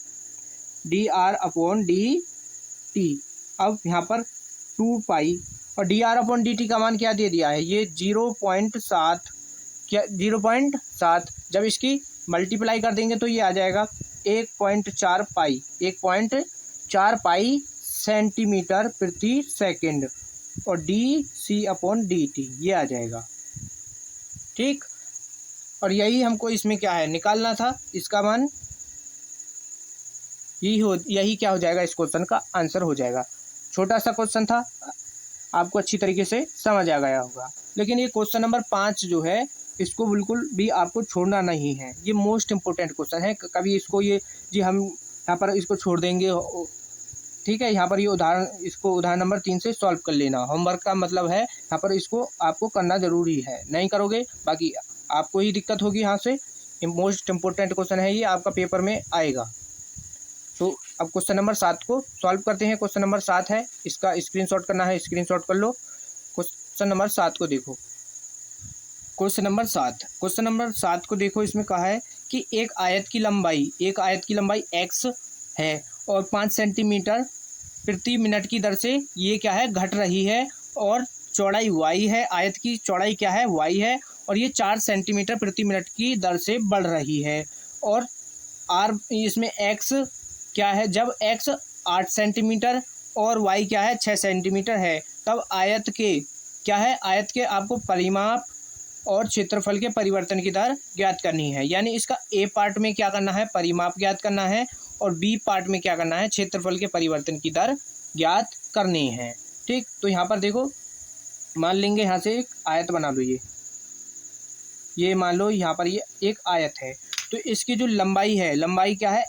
अब यहाँ पर 2π, और dr/dt का मान क्या दे दिया है, ये 0.7, क्या 0.7, जब इसकी मल्टीप्लाई कर देंगे तो ये आ जाएगा 1.4 पाई सेंटीमीटर प्रति सेकंड, और dc/dt ये आ जाएगा, ठीक। और यही हमको इसमें क्या है, निकालना था, इसका मान यही क्या हो जाएगा, इस क्वेश्चन का आंसर हो जाएगा। छोटा सा क्वेश्चन था, आपको अच्छी तरीके से समझ आ गया होगा। लेकिन ये क्वेश्चन नंबर 5 जो है, इसको बिल्कुल भी आपको छोड़ना नहीं है, ये मोस्ट इम्पोर्टेंट क्वेश्चन है। कभी इसको ये जी हम यहाँ पर इसको छोड़ देंगे, ठीक है। यहाँ पर ये उदाहरण, इसको उदाहरण नंबर 3 से सॉल्व कर लेना, होमवर्क का मतलब है, यहाँ पर इसको आपको करना ज़रूरी है, नहीं करोगे बाकी आपको ही दिक्कत होगी। यहाँ से मोस्ट इम्पोर्टेंट क्वेश्चन है ये, आपका पेपर में आएगा। तो अब क्वेश्चन नंबर 7 को सॉल्व करते हैं। क्वेश्चन नंबर 7 है, इसका स्क्रीनशॉट करना है, स्क्रीनशॉट कर लो। क्वेश्चन नंबर 7 को देखो, क्वेश्चन नंबर 7 को देखो। इसमें कहा है कि एक आयत की लंबाई x है और 5 सेंटीमीटर प्रति मिनट की दर से ये क्या है, घट रही है, और चौड़ाई y है, आयत की चौड़ाई क्या है, y है, और ये 4 सेंटीमीटर प्रति मिनट की दर से बढ़ रही है। और r इसमें x क्या है, जब x 8 सेंटीमीटर और y क्या है 6 सेंटीमीटर है, तब आयत के क्या है, आयत के आपको परिमाप और क्षेत्रफल के परिवर्तन की दर ज्ञात करनी है। यानी इसका ए पार्ट में क्या करना है, परिमाप ज्ञात करना है, और बी पार्ट में क्या करना है, क्षेत्रफल के परिवर्तन की दर ज्ञात करनी है, ठीक। तो यहाँ पर देखो, मान लेंगे यहाँ से एक आयत बना लो, ये मान लो यहाँ पर ये एक आयत है। तो इसकी जो लंबाई है, लंबाई क्या है,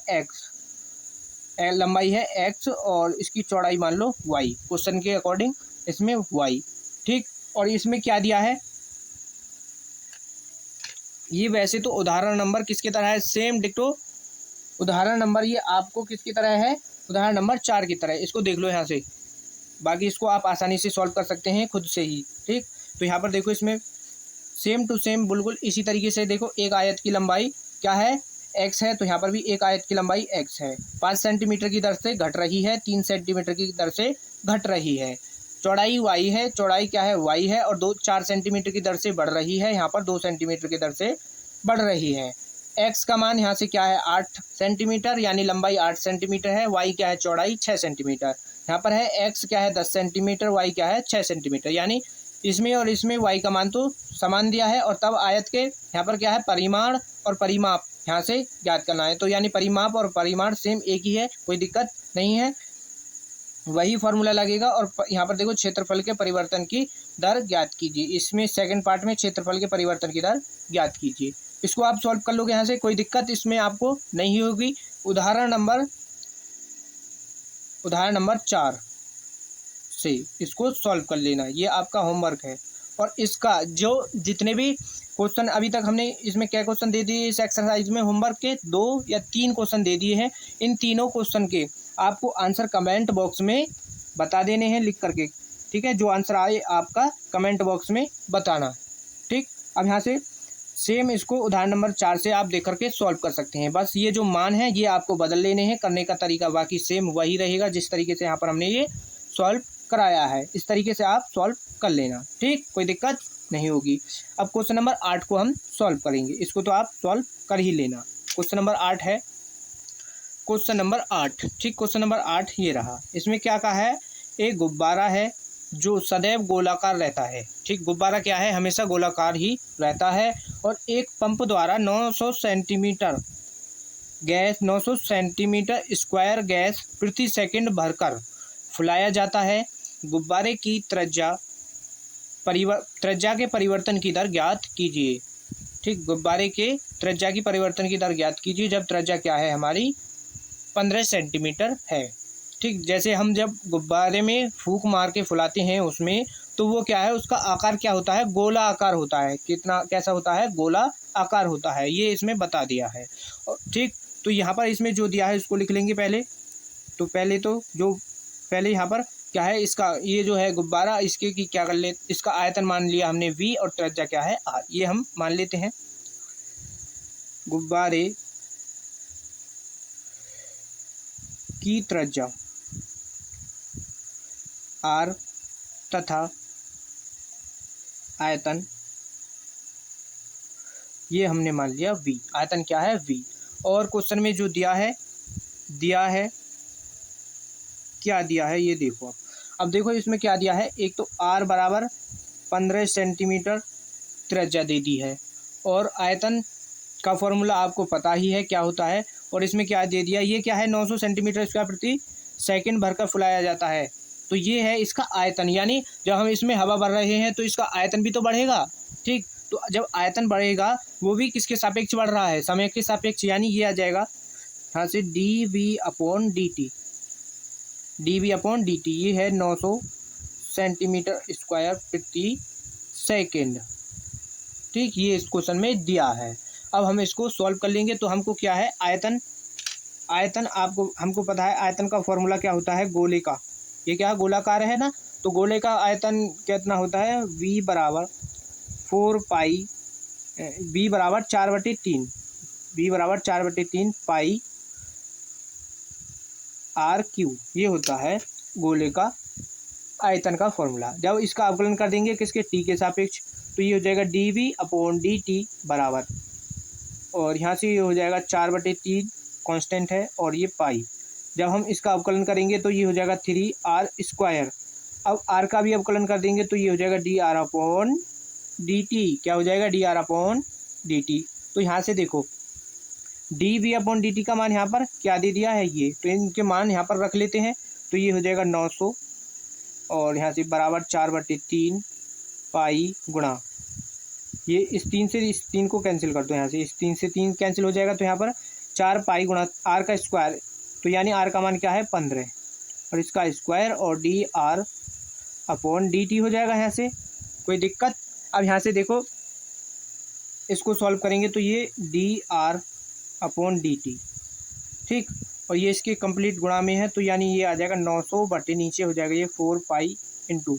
लंबाई है x, और इसकी चौड़ाई मान लो y, क्वेश्चन के अकॉर्डिंग इसमें y, ठीक। और इसमें क्या दिया है, ये वैसे तो उदाहरण नंबर किसकी तरह है, सेम डिक्टो उदाहरण नंबर ये आपको किसकी तरह है, उदाहरण नंबर 4 की तरह। इसको देख लो यहाँ से, बाकी इसको आप आसानी से सॉल्व कर सकते हैं खुद से ही, ठीक। तो यहाँ पर देखो, इसमें सेम टू सेम बिल्कुल इसी तरीके से देखो, एक आयत की लंबाई क्या है x है, तो यहाँ पर भी एक आयत की लंबाई x है, 5 सेंटीमीटर की दर से घट रही है, 3 सेंटीमीटर की दर से घट रही है। चौड़ाई y है, चौड़ाई क्या है y है, और 4 सेंटीमीटर की दर से बढ़ रही है, यहाँ पर 2 सेंटीमीटर की दर से बढ़ रही है। x का मान यहाँ से क्या है 8 सेंटीमीटर, यानी लंबाई 8 सेंटीमीटर है। y क्या है चौड़ाई 6 सेंटीमीटर, यहाँ पर है x क्या है 10 सेंटीमीटर, y क्या है 6 सेंटीमीटर, यानी इसमें और इसमें y का मान तो समान दिया है। और तब आयत के यहाँ पर क्या है परिमाण और परिमाप यहाँ से ज्ञात करना है, तो यानी परिमाप और परिमाण सेम एक ही है, कोई दिक्कत नहीं है, वही फॉर्मूला लगेगा। और यहाँ पर देखो क्षेत्रफल के परिवर्तन की दर ज्ञात कीजिए, इसमें सेकंड पार्ट में क्षेत्रफल के परिवर्तन की दर ज्ञात कीजिए। इसको आप सॉल्व कर लोगे यहाँ से, कोई दिक्कत इसमें आपको नहीं होगी। उदाहरण नंबर 4 से इसको सॉल्व कर लेना, ये आपका होमवर्क है। और इसका जो जितने भी क्वेश्चन अभी तक हमने इसमें क्या क्वेश्चन दे दिए इस एक्सरसाइज में, होमवर्क के 2 या 3 क्वेश्चन दे दिए हैं। इन तीनों क्वेश्चन के आपको आंसर कमेंट बॉक्स में बता देने हैं लिख करके, ठीक है। जो आंसर आए आपका कमेंट बॉक्स में बताना, ठीक। अब यहाँ से सेम इसको उदाहरण नंबर 4 से आप देख करके सॉल्व कर सकते हैं। बस ये जो मान है ये आपको बदल लेने हैं, करने का तरीका बाकी सेम वही रहेगा जिस तरीके से यहाँ पर हमने ये सॉल्व कराया है, इस तरीके से आप सॉल्व कर लेना, ठीक, कोई दिक्कत नहीं होगी। अब क्वेश्चन नंबर 8 को हम सॉल्व करेंगे, इसको तो आप सॉल्व कर ही लेना। क्वेश्चन नंबर 8 है, क्वेश्चन नंबर 8, ठीक, क्वेश्चन नंबर 8 ये रहा। इसमें क्या कहा है, एक गुब्बारा है जो सदैव गोलाकार रहता है, ठीक, गुब्बारा क्या है हमेशा गोलाकार ही रहता है, और एक पंप द्वारा 900 सेंटीमीटर स्क्वायर गैस प्रति सेकंड भरकर फुलाया जाता है। गुब्बारे की त्रिज्या के परिवर्तन की दर ज्ञात कीजिए, ठीक, गुब्बारे के त्रिज्या की परिवर्तन की दर ज्ञात कीजिए जब त्रिज्या क्या है हमारी 15 सेंटीमीटर है, ठीक। जैसे हम जब गुब्बारे में फूंक मार के फुलाते हैं उसमें, तो वो क्या है उसका आकार क्या होता है, गोला आकार होता है। कितना कैसा होता है, गोला आकार होता है, ये इसमें बता दिया है, ठीक। तो यहाँ पर इसमें जो दिया है उसको लिख लेंगे पहले। तो पहले यहाँ पर क्या है, इसका ये जो है गुब्बारा, इसके की क्या कर ले, इसका आयतन मान लिया हमने v और त्रिज्या क्या है r, ये हम मान लेते हैं। गुब्बारे की त्रिज्या r तथा आयतन ये हमने मान लिया v, आयतन क्या है v। और क्वेश्चन में जो दिया है क्या दिया है ये देखो। अब देखो इसमें क्या दिया है, एक तो r बराबर 15 सेंटीमीटर त्रिज्या दे दी है, और आयतन का फॉर्मूला आपको पता ही है क्या होता है। और इसमें क्या दे दिया, ये क्या है 900 सेंटीमीटर स्क्वायर प्रति सेकंड भरकर फुलाया जाता है, तो ये है इसका आयतन। यानी जब हम इसमें हवा भर रहे हैं तो इसका आयतन भी तो बढ़ेगा, ठीक। तो जब आयतन बढ़ेगा वो भी किसके सापेक्ष बढ़ रहा है, समय के सापेक्ष, यानी ये आ जाएगा यहाँ से dv अपॉन dt, ये है 900 सेंटीमीटर स्क्वायर प्रति सेकेंड, ठीक, ये इस क्वेश्चन में दिया है। अब हम इसको सॉल्व कर लेंगे। तो हमको क्या है, आयतन हमको पता है आयतन का फॉर्मूला क्या होता है, गोले का, ये क्या गोलाकार है ना, तो गोले का आयतन कितना होता है, v बराबर 4/3 पाई r/3, ये होता है गोले का आयतन का फॉर्मूला। जब इसका अवकलन कर देंगे किसके, t के सापेक्ष, तो ये हो जाएगा dv अपॉन dt बराबर, और यहाँ से ये हो जाएगा 4/3 कांस्टेंट है, और ये पाई। जब हम इसका अवकलन करेंगे तो ये हो जाएगा 3r²। अब r का भी अवकलन कर देंगे तो ये हो जाएगा dr अपॉन dt, क्या हो जाएगा dr अपॉन dt। तो यहाँ से देखो dv अपॉन dt का मान यहाँ पर क्या दे दिया है, ये तो इनके मान यहाँ पर रख लेते हैं। तो ये हो जाएगा 900, और यहाँ से बराबर 4/3 पाई गुणा, ये इस 3 से इस 3 को कैंसिल कर दो, यहाँ से इस 3 से 3 कैंसिल हो जाएगा, तो यहाँ पर 4 पाई गुणा r का स्क्वायर, तो यानी r का मान क्या है 15, और इसका स्क्वायर, और dr अपॉन dt हो जाएगा यहाँ से, कोई दिक्कत। अब यहाँ से देखो इसको सॉल्व करेंगे तो ये dr अपॉन dt, ठीक, और ये इसके कंप्लीट गुणा में है, तो यानी ये आ जाएगा 900 बटे नीचे हो जाएगा ये 4 पाई इंटू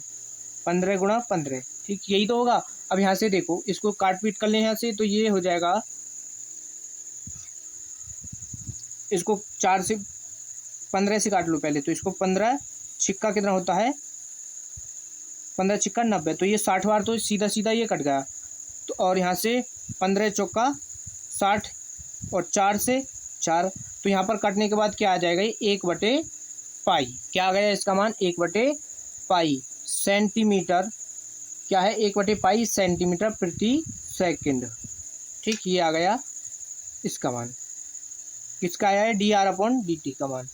15 गुणा 15, ठीक, यही तो होगा। अब यहाँ से देखो इसको काट पीट कर लें यहाँ से, तो ये हो जाएगा इसको 4 से 15 से काट लो पहले, तो इसको 15 छिक्का कितना होता है, 15 छिक्का 90, तो ये 60 बार, तो सीधा सीधा ये कट गया। तो और यहाँ से 15 चौका 60 और 4 से 4, तो यहाँ पर कटने के बाद क्या आ जाएगा, ये 1/पाई। क्या आ गया इसका मान, 1/पाई सेंटीमीटर, क्या है 1/पाई सेंटीमीटर प्रति सेकंड। ठीक, ये आ गया इसका मान, किसका आया है, dr/dt का मान।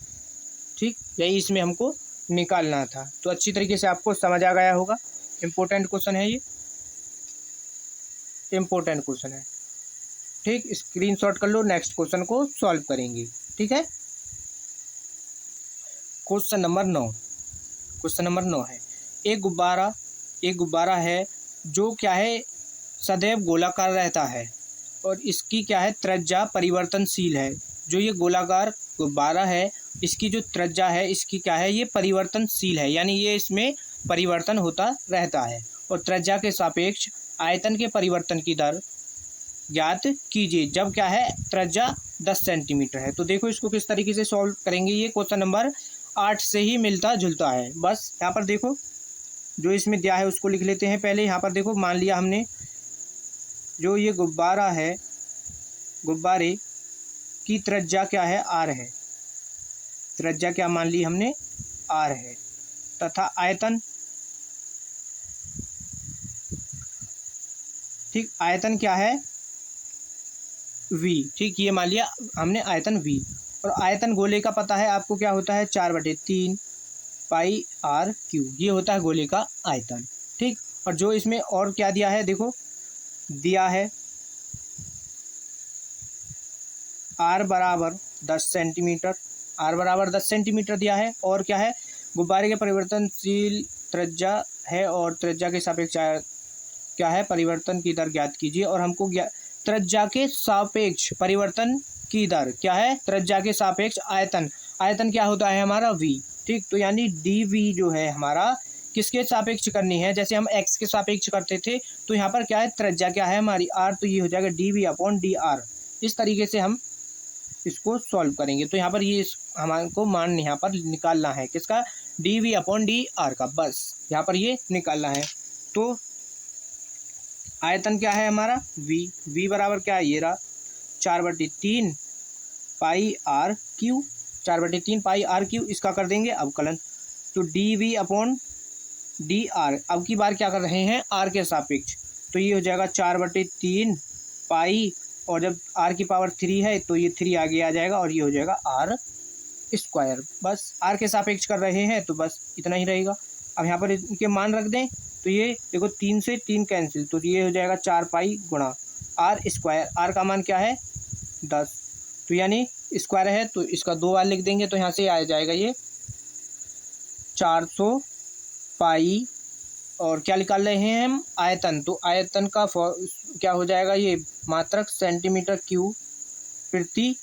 ठीक, यही इसमें हमको निकालना था। तो अच्छी तरीके से आपको समझ आ गया होगा। इम्पोर्टेंट क्वेश्चन है ये, इम्पोर्टेंट क्वेश्चन है। ठीक, स्क्रीनशॉट कर लो, नेक्स्ट क्वेश्चन को सॉल्व करेंगे। ठीक है, क्वेश्चन नंबर 9, क्वेश्चन नंबर 9 है, एक गुब्बारा है जो क्या है सदैव गोलाकार रहता है और इसकी क्या है त्रिज्या परिवर्तनशील है। जो ये गोलाकार गुब्बारा है, इसकी जो त्रिज्या है इसकी क्या है, ये परिवर्तनशील है, यानी ये इसमें परिवर्तन होता रहता है। और त्रिज्या के सापेक्ष आयतन के परिवर्तन की दर ज्ञात कीजिए जब क्या है त्रिज्या 10 सेंटीमीटर है। तो देखो इसको किस तरीके से सॉल्व करेंगे, ये क्वेश्चन नंबर 8 से ही मिलता जुलता है। बस यहाँ पर देखो जो इसमें दिया है उसको लिख लेते हैं पहले। यहाँ पर देखो मान लिया हमने जो ये गुब्बारा है, गुब्बारे की त्रिज्या क्या है, r है, त्रिज्या क्या मान ली हमने, r है, तथा आयतन, ठीक, आयतन क्या है v। ठीक, ये मान लिया हमने आयतन v। और आयतन गोले का पता है आपको क्या होता है, 4/3 पाई r क्यूब, ये होता है गोले का आयतन। ठीक, और जो इसमें और क्या दिया है, देखो दिया है r बराबर 10 सेंटीमीटर, r बराबर 10 सेंटीमीटर दिया है। और क्या है, गुब्बारे के परिवर्तनशील त्रिज्या है और त्रिज्या के सापेक्ष क्या है परिवर्तन की दर ज्ञात कीजिए। और हमको त्रिज्या के सापेक्ष परिवर्तन की दर क्या है, त्रिज्या के सापेक्ष आयतन, आयतन क्या होता है हमारा v। ठीक, तो यानी dv जो है हमारा किसके सापेक्ष करनी है, जैसे हम x के सापेक्ष करते थे, तो यहाँ पर क्या है त्रिज्या क्या है हमारी r, तो ये हो जाएगा dv/dr। इस तरीके से हम इसको सॉल्व करेंगे। तो यहाँ पर ये हमारे को मान यहाँ पर निकालना है किसका, dv/dr का, बस यहाँ पर ये निकालना है। तो आयतन क्या है हमारा v बराबर क्या है, ये रहा 4/3 पाई r क्यू, 4/3 पाई r क्यू, इसका कर देंगे अवकलन। तो dv/dr, अब की बार क्या कर रहे हैं r के सापेक्ष, तो ये हो जाएगा 4/3 पाई, और जब r की पावर 3 है तो ये 3 आगे आ जाएगा और ये हो जाएगा r²। बस r के सापेक्ष कर रहे हैं तो बस इतना ही रहेगा। अब यहाँ पर इनके मान रख दें, तो ये देखो 3 से 3 कैंसिल, तो ये हो जाएगा 4 पाई गुणा r², r का मान क्या है 10, तो यानी स्क्वायर है तो इसका 2 बार लिख देंगे, तो यहाँ से आ जाएगा ये 400 पाई, और क्या निकाल रहे हैं हम आयतन, तो आयतन का क्या हो जाएगा ये मात्रक सेंटीमीटर क्यूब प्रति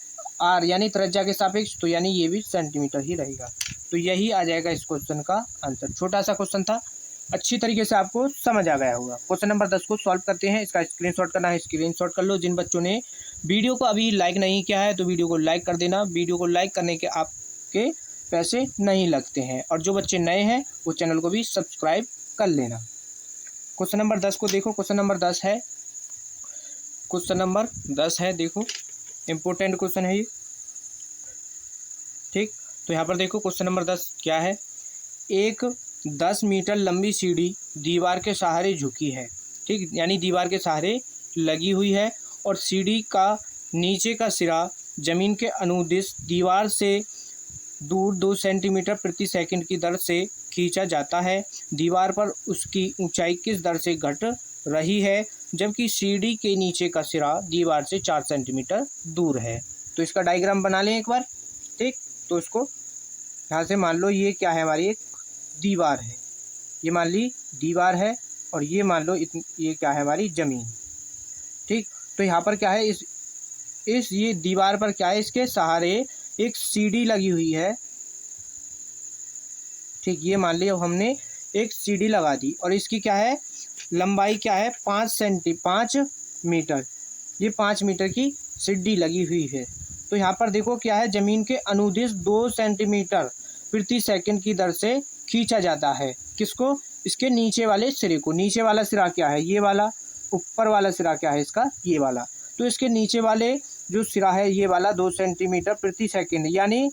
r, यानी त्रिज्या के सापेक्ष, तो यानी ये भी सेंटीमीटर ही रहेगा। तो यही आ जाएगा इस क्वेश्चन का आंसर। छोटा सा क्वेश्चन था, अच्छी तरीके से आपको समझ आ गया होगा। क्वेश्चन नंबर 10 को सॉल्व करते हैं। इसका स्क्रीनशॉट करना है, स्क्रीनशॉट कर लो। जिन बच्चों ने वीडियो को अभी लाइक नहीं किया है तो वीडियो को लाइक कर देना, वीडियो को लाइक करने के आपके पैसे नहीं लगते हैं। और जो बच्चे नए हैं वो चैनल को भी सब्सक्राइब कर लेना। क्वेश्चन नंबर 10 को देखो, क्वेश्चन नंबर 10 है, क्वेश्चन नंबर 10 है, देखो इम्पोर्टेंट क्वेश्चन है ये। ठीक, तो यहाँ पर देखो क्वेश्चन नंबर 10 क्या है, एक 10 मीटर लंबी सीढ़ी दीवार के सहारे झुकी है। ठीक, यानी दीवार के सहारे लगी हुई है और सीढ़ी का नीचे का सिरा जमीन के अनुदिश दीवार से दूर 2 सेंटीमीटर प्रति सेकंड की दर से खींचा जाता है। दीवार पर उसकी ऊंचाई किस दर से घट रही है जबकि सीढ़ी के नीचे का सिरा दीवार से 4 सेंटीमीटर दूर है। तो इसका डायग्राम बना लें एक बार। ठीक, तो इसको यहाँ से मान लो ये क्या है हमारी एक दीवार है, ये मान ली दीवार है, और ये मान लो ये क्या है हमारी ज़मीन। ठीक, तो यहाँ पर क्या है इस ये दीवार पर क्या है इसके सहारे एक सीढ़ी लगी हुई है। ठीक, ये मान लिया हमने एक सीढ़ी लगा दी और इसकी क्या है लंबाई क्या है 5 मीटर, ये 5 मीटर की सीढ़ी लगी हुई है। तो यहाँ पर देखो क्या है, ज़मीन के अनुदिश 2 सेंटीमीटर प्रति सेकंड की दर से खींचा जाता है। किसको? इसके नीचे वाले सिरे को। नीचे वाला सिरा क्या है? ये वाला। ऊपर वाला सिरा क्या है इसका? ये वाला। तो इसके नीचे वाले जो सिरा है ये वाला 2 सेंटीमीटर प्रति सेकंड, यानी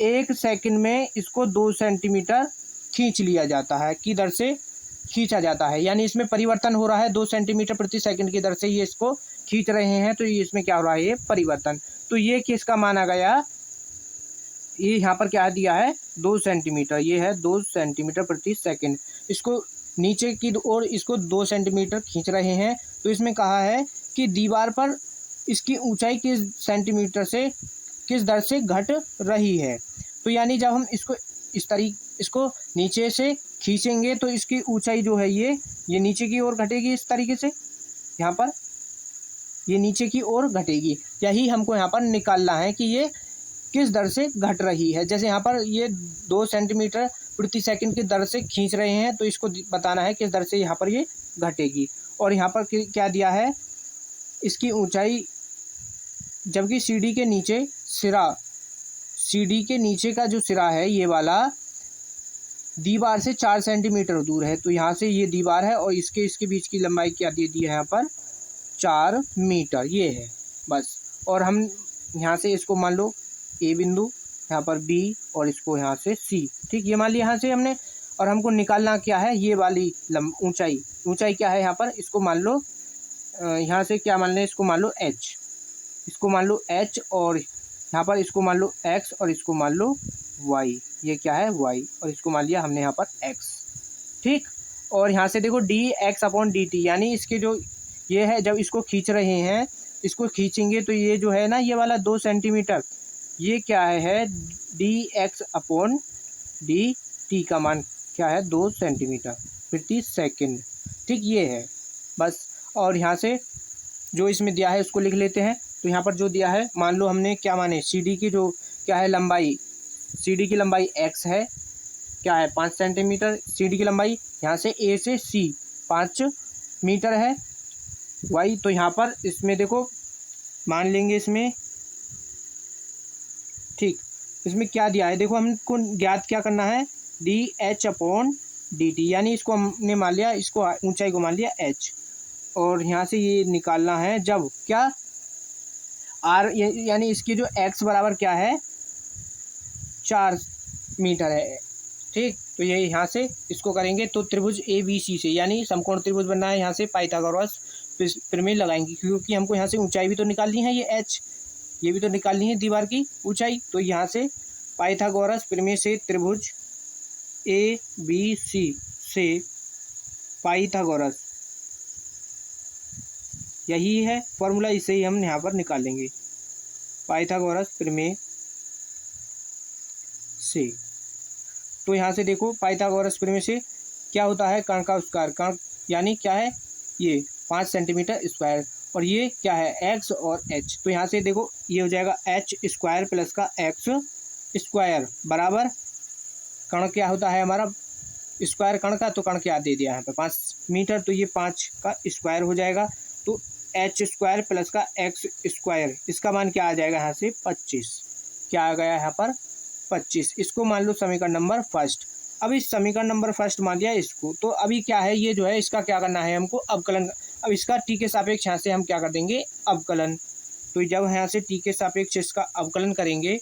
1 सेकंड में इसको 2 सेंटीमीटर खींच लिया जाता है, की दर से खींचा जाता है। यानी इसमें परिवर्तन हो रहा है 2 सेंटीमीटर प्रति सेकंड की दर से ये इसको खींच रहे हैं, तो ये इसमें क्या हो रहा है? ये परिवर्तन। तो ये किसका माना गया? ये यहाँ पर क्या दिया है? 2 सेंटीमीटर। ये है 2 सेंटीमीटर प्रति सेकंड। इसको नीचे की ओर इसको 2 सेंटीमीटर खींच रहे हैं, तो इसमें कहा है कि दीवार पर इसकी ऊंचाई किस सेंटीमीटर से किस दर से घट रही है। तो यानी जब हम इसको इसको नीचे से खींचेंगे तो इसकी ऊंचाई जो है ये नीचे की ओर घटेगी इस तरीके से। यहाँ पर ये नीचे की ओर घटेगी। यही हमको यहाँ पर निकालना है कि ये किस दर से घट रही है। जैसे यहाँ पर ये 2 सेंटीमीटर प्रति सेकंड की दर से खींच रहे हैं, तो इसको बताना है किस दर से यहाँ पर ये घटेगी। और यहाँ पर क्या दिया है? इसकी ऊंचाई, जबकि सीढ़ी के नीचे का जो सिरा है ये वाला दीवार से 4 सेंटीमीटर दूर है। तो यहाँ से ये दीवार है और इसके बीच की लंबाई क्या दे दी है यहाँ पर? 4 मीटर। ये है बस। और हम यहाँ से इसको मान लो ए बिंदु, यहाँ पर बी, और इसको यहाँ से सी। ठीक, ये मान लिया यहाँ से हमने। और हमको निकालना क्या है? ये वाली ऊंचाई क्या है यहाँ पर? इसको मान लो यहाँ से क्या मान लें? इसको मान लो एच। इसको मान लो एच, और यहाँ पर इसको मान लो एक्स, और इसको मान लो वाई। ये क्या है? वाई। और इसको मान लिया हमने यहाँ पर एक्स। ठीक। और यहाँ से देखो D X upon D T, यानी इसके जो ये है, जब इसको खींच रहे हैं, इसको खींचेंगे तो ये जो है ना, ये वाला 2 सेंटीमीटर, ये क्या है? D X upon D T का मान क्या है? 2 सेंटीमीटर प्रति सेकंड। ठीक, ये है बस। और यहाँ से जो इसमें दिया है उसको लिख लेते हैं। तो यहाँ पर जो दिया है, मान लो हमने क्या माने, सीढ़ी की जो क्या है लंबाई, सीढ़ी की लंबाई एक्स है, क्या है? 5 सेंटीमीटर। सीढ़ी की लंबाई यहाँ से ए से सी 5 मीटर है। वाई, तो यहाँ पर इसमें देखो मान लेंगे इसमें। ठीक, इसमें क्या दिया है देखो, हमको ज्ञात क्या करना है? D H upon D T, यानी इसको हमने मान लिया, इसको ऊंचाई को मान लिया एच। और यहाँ से ये निकालना है जब क्या? आर, यानी इसकी जो एक्स बराबर क्या है? 4 मीटर है। ठीक, तो ये यहाँ से इसको करेंगे तो त्रिभुज ए बी सी से, यानी समकोण त्रिभुज बनना है। यहाँ से पाइथागोरस प्रमेय लगाएंगे, क्योंकि हमको यहाँ से ऊंचाई भी तो निकालनी है, ये एच, ये भी तो निकालनी है दीवार की ऊंचाई। तो यहाँ से पाइथागोरस प्रमेय से त्रिभुज ए बी सी से पाइथागोरस, यही है फॉर्मूला, इसे ही हम यहाँ पर निकालेंगे। पाइथागोरस प्रमेय से, तो यहाँ से देखो पाइथागोरस प्रमेय से क्या होता है? कर्ण का स्क्वायर। कर्ण यानी क्या है? ये 5 सेंटीमीटर स्क्वायर। और ये क्या है? एक्स और एच। तो यहाँ से देखो ये हो जाएगा एच स्क्वायर प्लस का एक्स स्क्वायर बराबर, कर्ण क्या होता है हमारा? स्क्वायर कर्ण का, तो कर्ण क्या दे दिया यहाँ पे? 5 मीटर। तो ये 5 का स्क्वायर हो जाएगा। तो एच स्क्वायर प्लस का एक्स स्क्वायर, इसका मान क्या आ जाएगा यहाँ से? 25। क्या आ गया यहाँ पर? 25। इसको मान लो समीकरण नंबर फर्स्ट। अब इस समीकरण नंबर फर्स्ट मान लिया इसको, तो अभी क्या है? ये जो है इसका क्या करना है हमको? अवकलन। अब इसका टी के सापेक्ष यहाँ से हम क्या कर देंगे? अवकलन। तो जब यहाँ से टी के सापेक्ष इसका अवकलन करेंगे,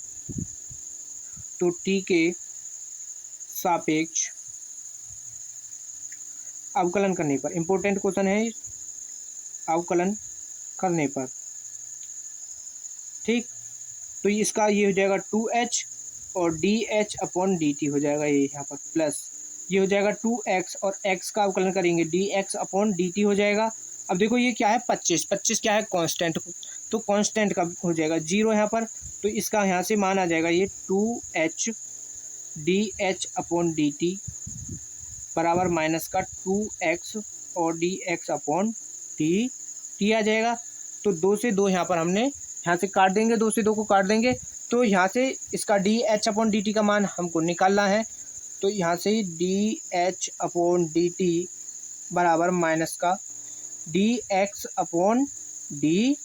तो टी के सापेक्ष अवकलन करने पर, इंपॉर्टेंट क्वेश्चन है, अवकलन करने पर। ठीक, तो इसका ये हो जाएगा 2h, और D H upon D T हो जाएगा ये यहाँ पर, प्लस ये हो जाएगा 2x, और x का अवकलन करेंगे D X upon D T हो जाएगा। अब देखो ये क्या है? 25 क्या है? कांस्टेंट। तो कांस्टेंट का हो जाएगा 0 यहाँ पर। तो इसका यहाँ से मान आ जाएगा ये 2h D H upon D T बराबर माइनस का 2x और डी एक्स अपॉन टी आ जाएगा। तो 2 से 2 यहाँ पर हमने यहाँ से काट देंगे, 2 से 2 को काट देंगे। तो यहाँ से इसका D H upon D T का मान हमको निकालना है। तो यहाँ से D H upon D T बराबर माइनस का D X upon D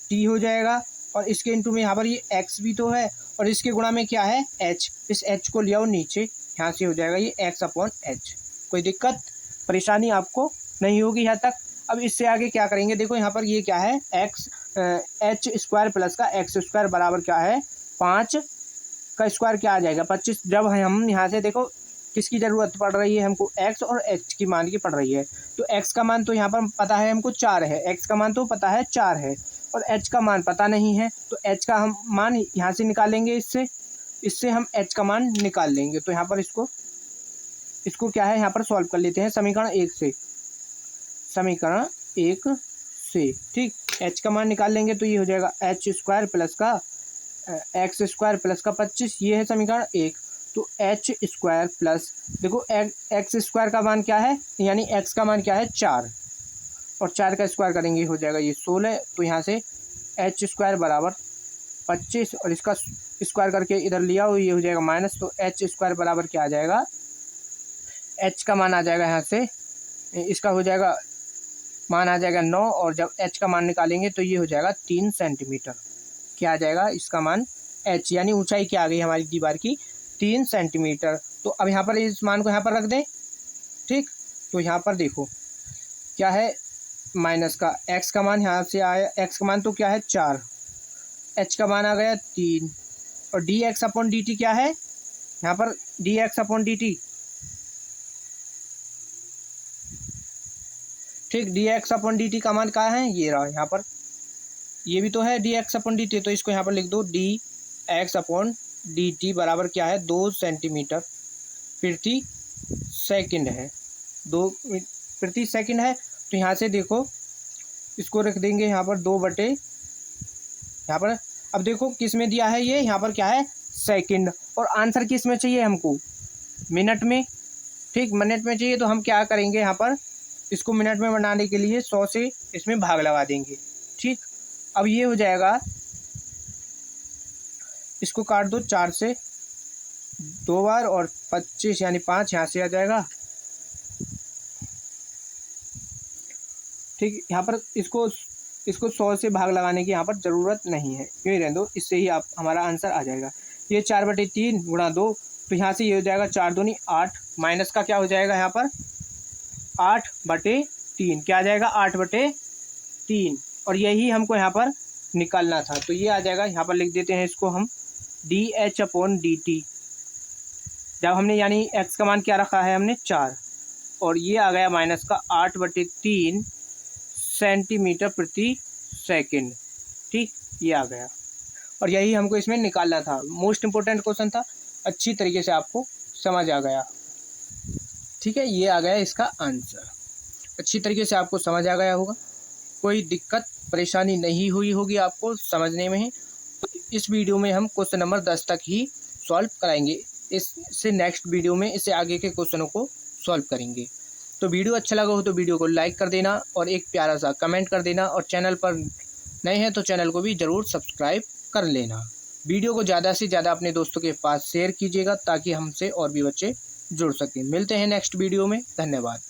T हो जाएगा। और इसके इंटू में यहाँ पर ये x भी तो है और इसके गुणा में क्या है h, इस h को ले आओ नीचे, यहाँ से हो जाएगा ये x/h। कोई दिक्कत परेशानी आपको नहीं होगी यहाँ तक। अब इससे आगे क्या करेंगे, देखो यहाँ पर ये क्या है h² प्लस का x² बराबर क्या है 5 का स्क्वायर क्या आ जाएगा 25। जब हम यहाँ से देखो किसकी ज़रूरत पड़ रही है हमको, x और h की मान की पड़ रही है। तो x का मान तो यहाँ पर पता है हमको 4 है, x का मान तो पता है 4 है और h का मान पता नहीं है। तो h का हम मान यहाँ से निकालेंगे, इससे हम h का मान निकाल लेंगे। तो यहाँ पर इसको क्या है यहाँ पर सॉल्व कर लेते हैं समीकरण 1 से, ठीक। h का मान निकाल लेंगे तो ये हो जाएगा h² प्लस का x² प्लस का 25, ये है समीकरण 1। तो h² प्लस देखो x² का मान क्या है, यानी x का मान क्या है 4 और 4 का स्क्वायर करेंगे हो जाएगा ये 16। तो यहाँ से h² बराबर 25 और इसका स्क्वायर करके इधर लिया हो, ये हो जाएगा माइनस। तो h² बराबर क्या आ जाएगा, h का मान आ जाएगा यहाँ से, इसका हो जाएगा मान आ जाएगा 9 और जब h का मान निकालेंगे तो ये हो जाएगा 3 सेंटीमीटर। क्या आ जाएगा इसका मान h, यानी ऊंचाई क्या आ गई हमारी दीवार की 3 सेंटीमीटर। तो अब यहाँ पर इस मान को यहाँ पर रख दें, ठीक। तो यहाँ पर देखो क्या है माइनस का x का मान यहाँ से आया, x का मान तो क्या है 4, h का मान आ गया 3 और dx/dt क्या है यहाँ पर dx/dt, ठीक। dx/dt का मान कहाँ है, ये रहा यहाँ पर, ये भी तो है dx/dt। तो इसको यहाँ पर लिख दो dx/dt बराबर क्या है 2 सेंटीमीटर प्रति सेकंड है, 2 प्रति सेकंड है। तो यहाँ से देखो इसको रख देंगे यहाँ पर 2 यहाँ पर। अब देखो किस में दिया है ये, यहाँ पर क्या है सेकंड और आंसर किस में चाहिए हमको मिनट में, ठीक। मिनट में चाहिए तो हम क्या करेंगे यहाँ पर इसको मिनट में बनाने के लिए 100 से इसमें भाग लगा देंगे, ठीक। अब ये हो जाएगा, इसको काट दो 4 से 2 बार और 25 यानी 5 यहाँ से आ जाएगा, ठीक। यहाँ पर इसको 100 से भाग लगाने की यहाँ पर ज़रूरत नहीं है, यूँ ही रहने दो, इससे ही आप हमारा आंसर आ जाएगा। ये 4/3 गुणा 2, तो यहाँ से ये हो जाएगा 4 दूनी 8 माइनस का क्या हो जाएगा यहाँ पर 8/3, क्या आ जाएगा 8/3 और यही हमको यहाँ पर निकालना था। तो ये आ जाएगा, यहाँ पर लिख देते हैं इसको हम dh/dt। जब हमने यानी x का मान क्या रखा है हमने 4 और ये आ गया माइनस का 8/3 सेंटीमीटर प्रति सेकंड, ठीक। ये आ गया और यही हमको इसमें निकालना था। मोस्ट इम्पोर्टेंट क्वेश्चन था, अच्छी तरीके से आपको समझ आ गया, ठीक है। ये आ गया इसका आंसर, अच्छी तरीके से आपको समझ आ गया होगा, कोई दिक्कत परेशानी नहीं हुई होगी आपको समझने में। इस वीडियो में हम क्वेश्चन नंबर 10 तक ही सॉल्व कराएंगे, इससे नेक्स्ट वीडियो में इससे आगे के क्वेश्चनों को सॉल्व करेंगे। तो वीडियो अच्छा लगा हो तो वीडियो को लाइक कर देना और एक प्यारा सा कमेंट कर देना और चैनल पर नए हैं तो चैनल को भी ज़रूर सब्सक्राइब कर लेना। वीडियो को ज़्यादा से ज़्यादा अपने दोस्तों के पास शेयर कीजिएगा ताकि हमसे और भी बच्चे जुड़ सकें। मिलते हैं नेक्स्ट वीडियो में, धन्यवाद।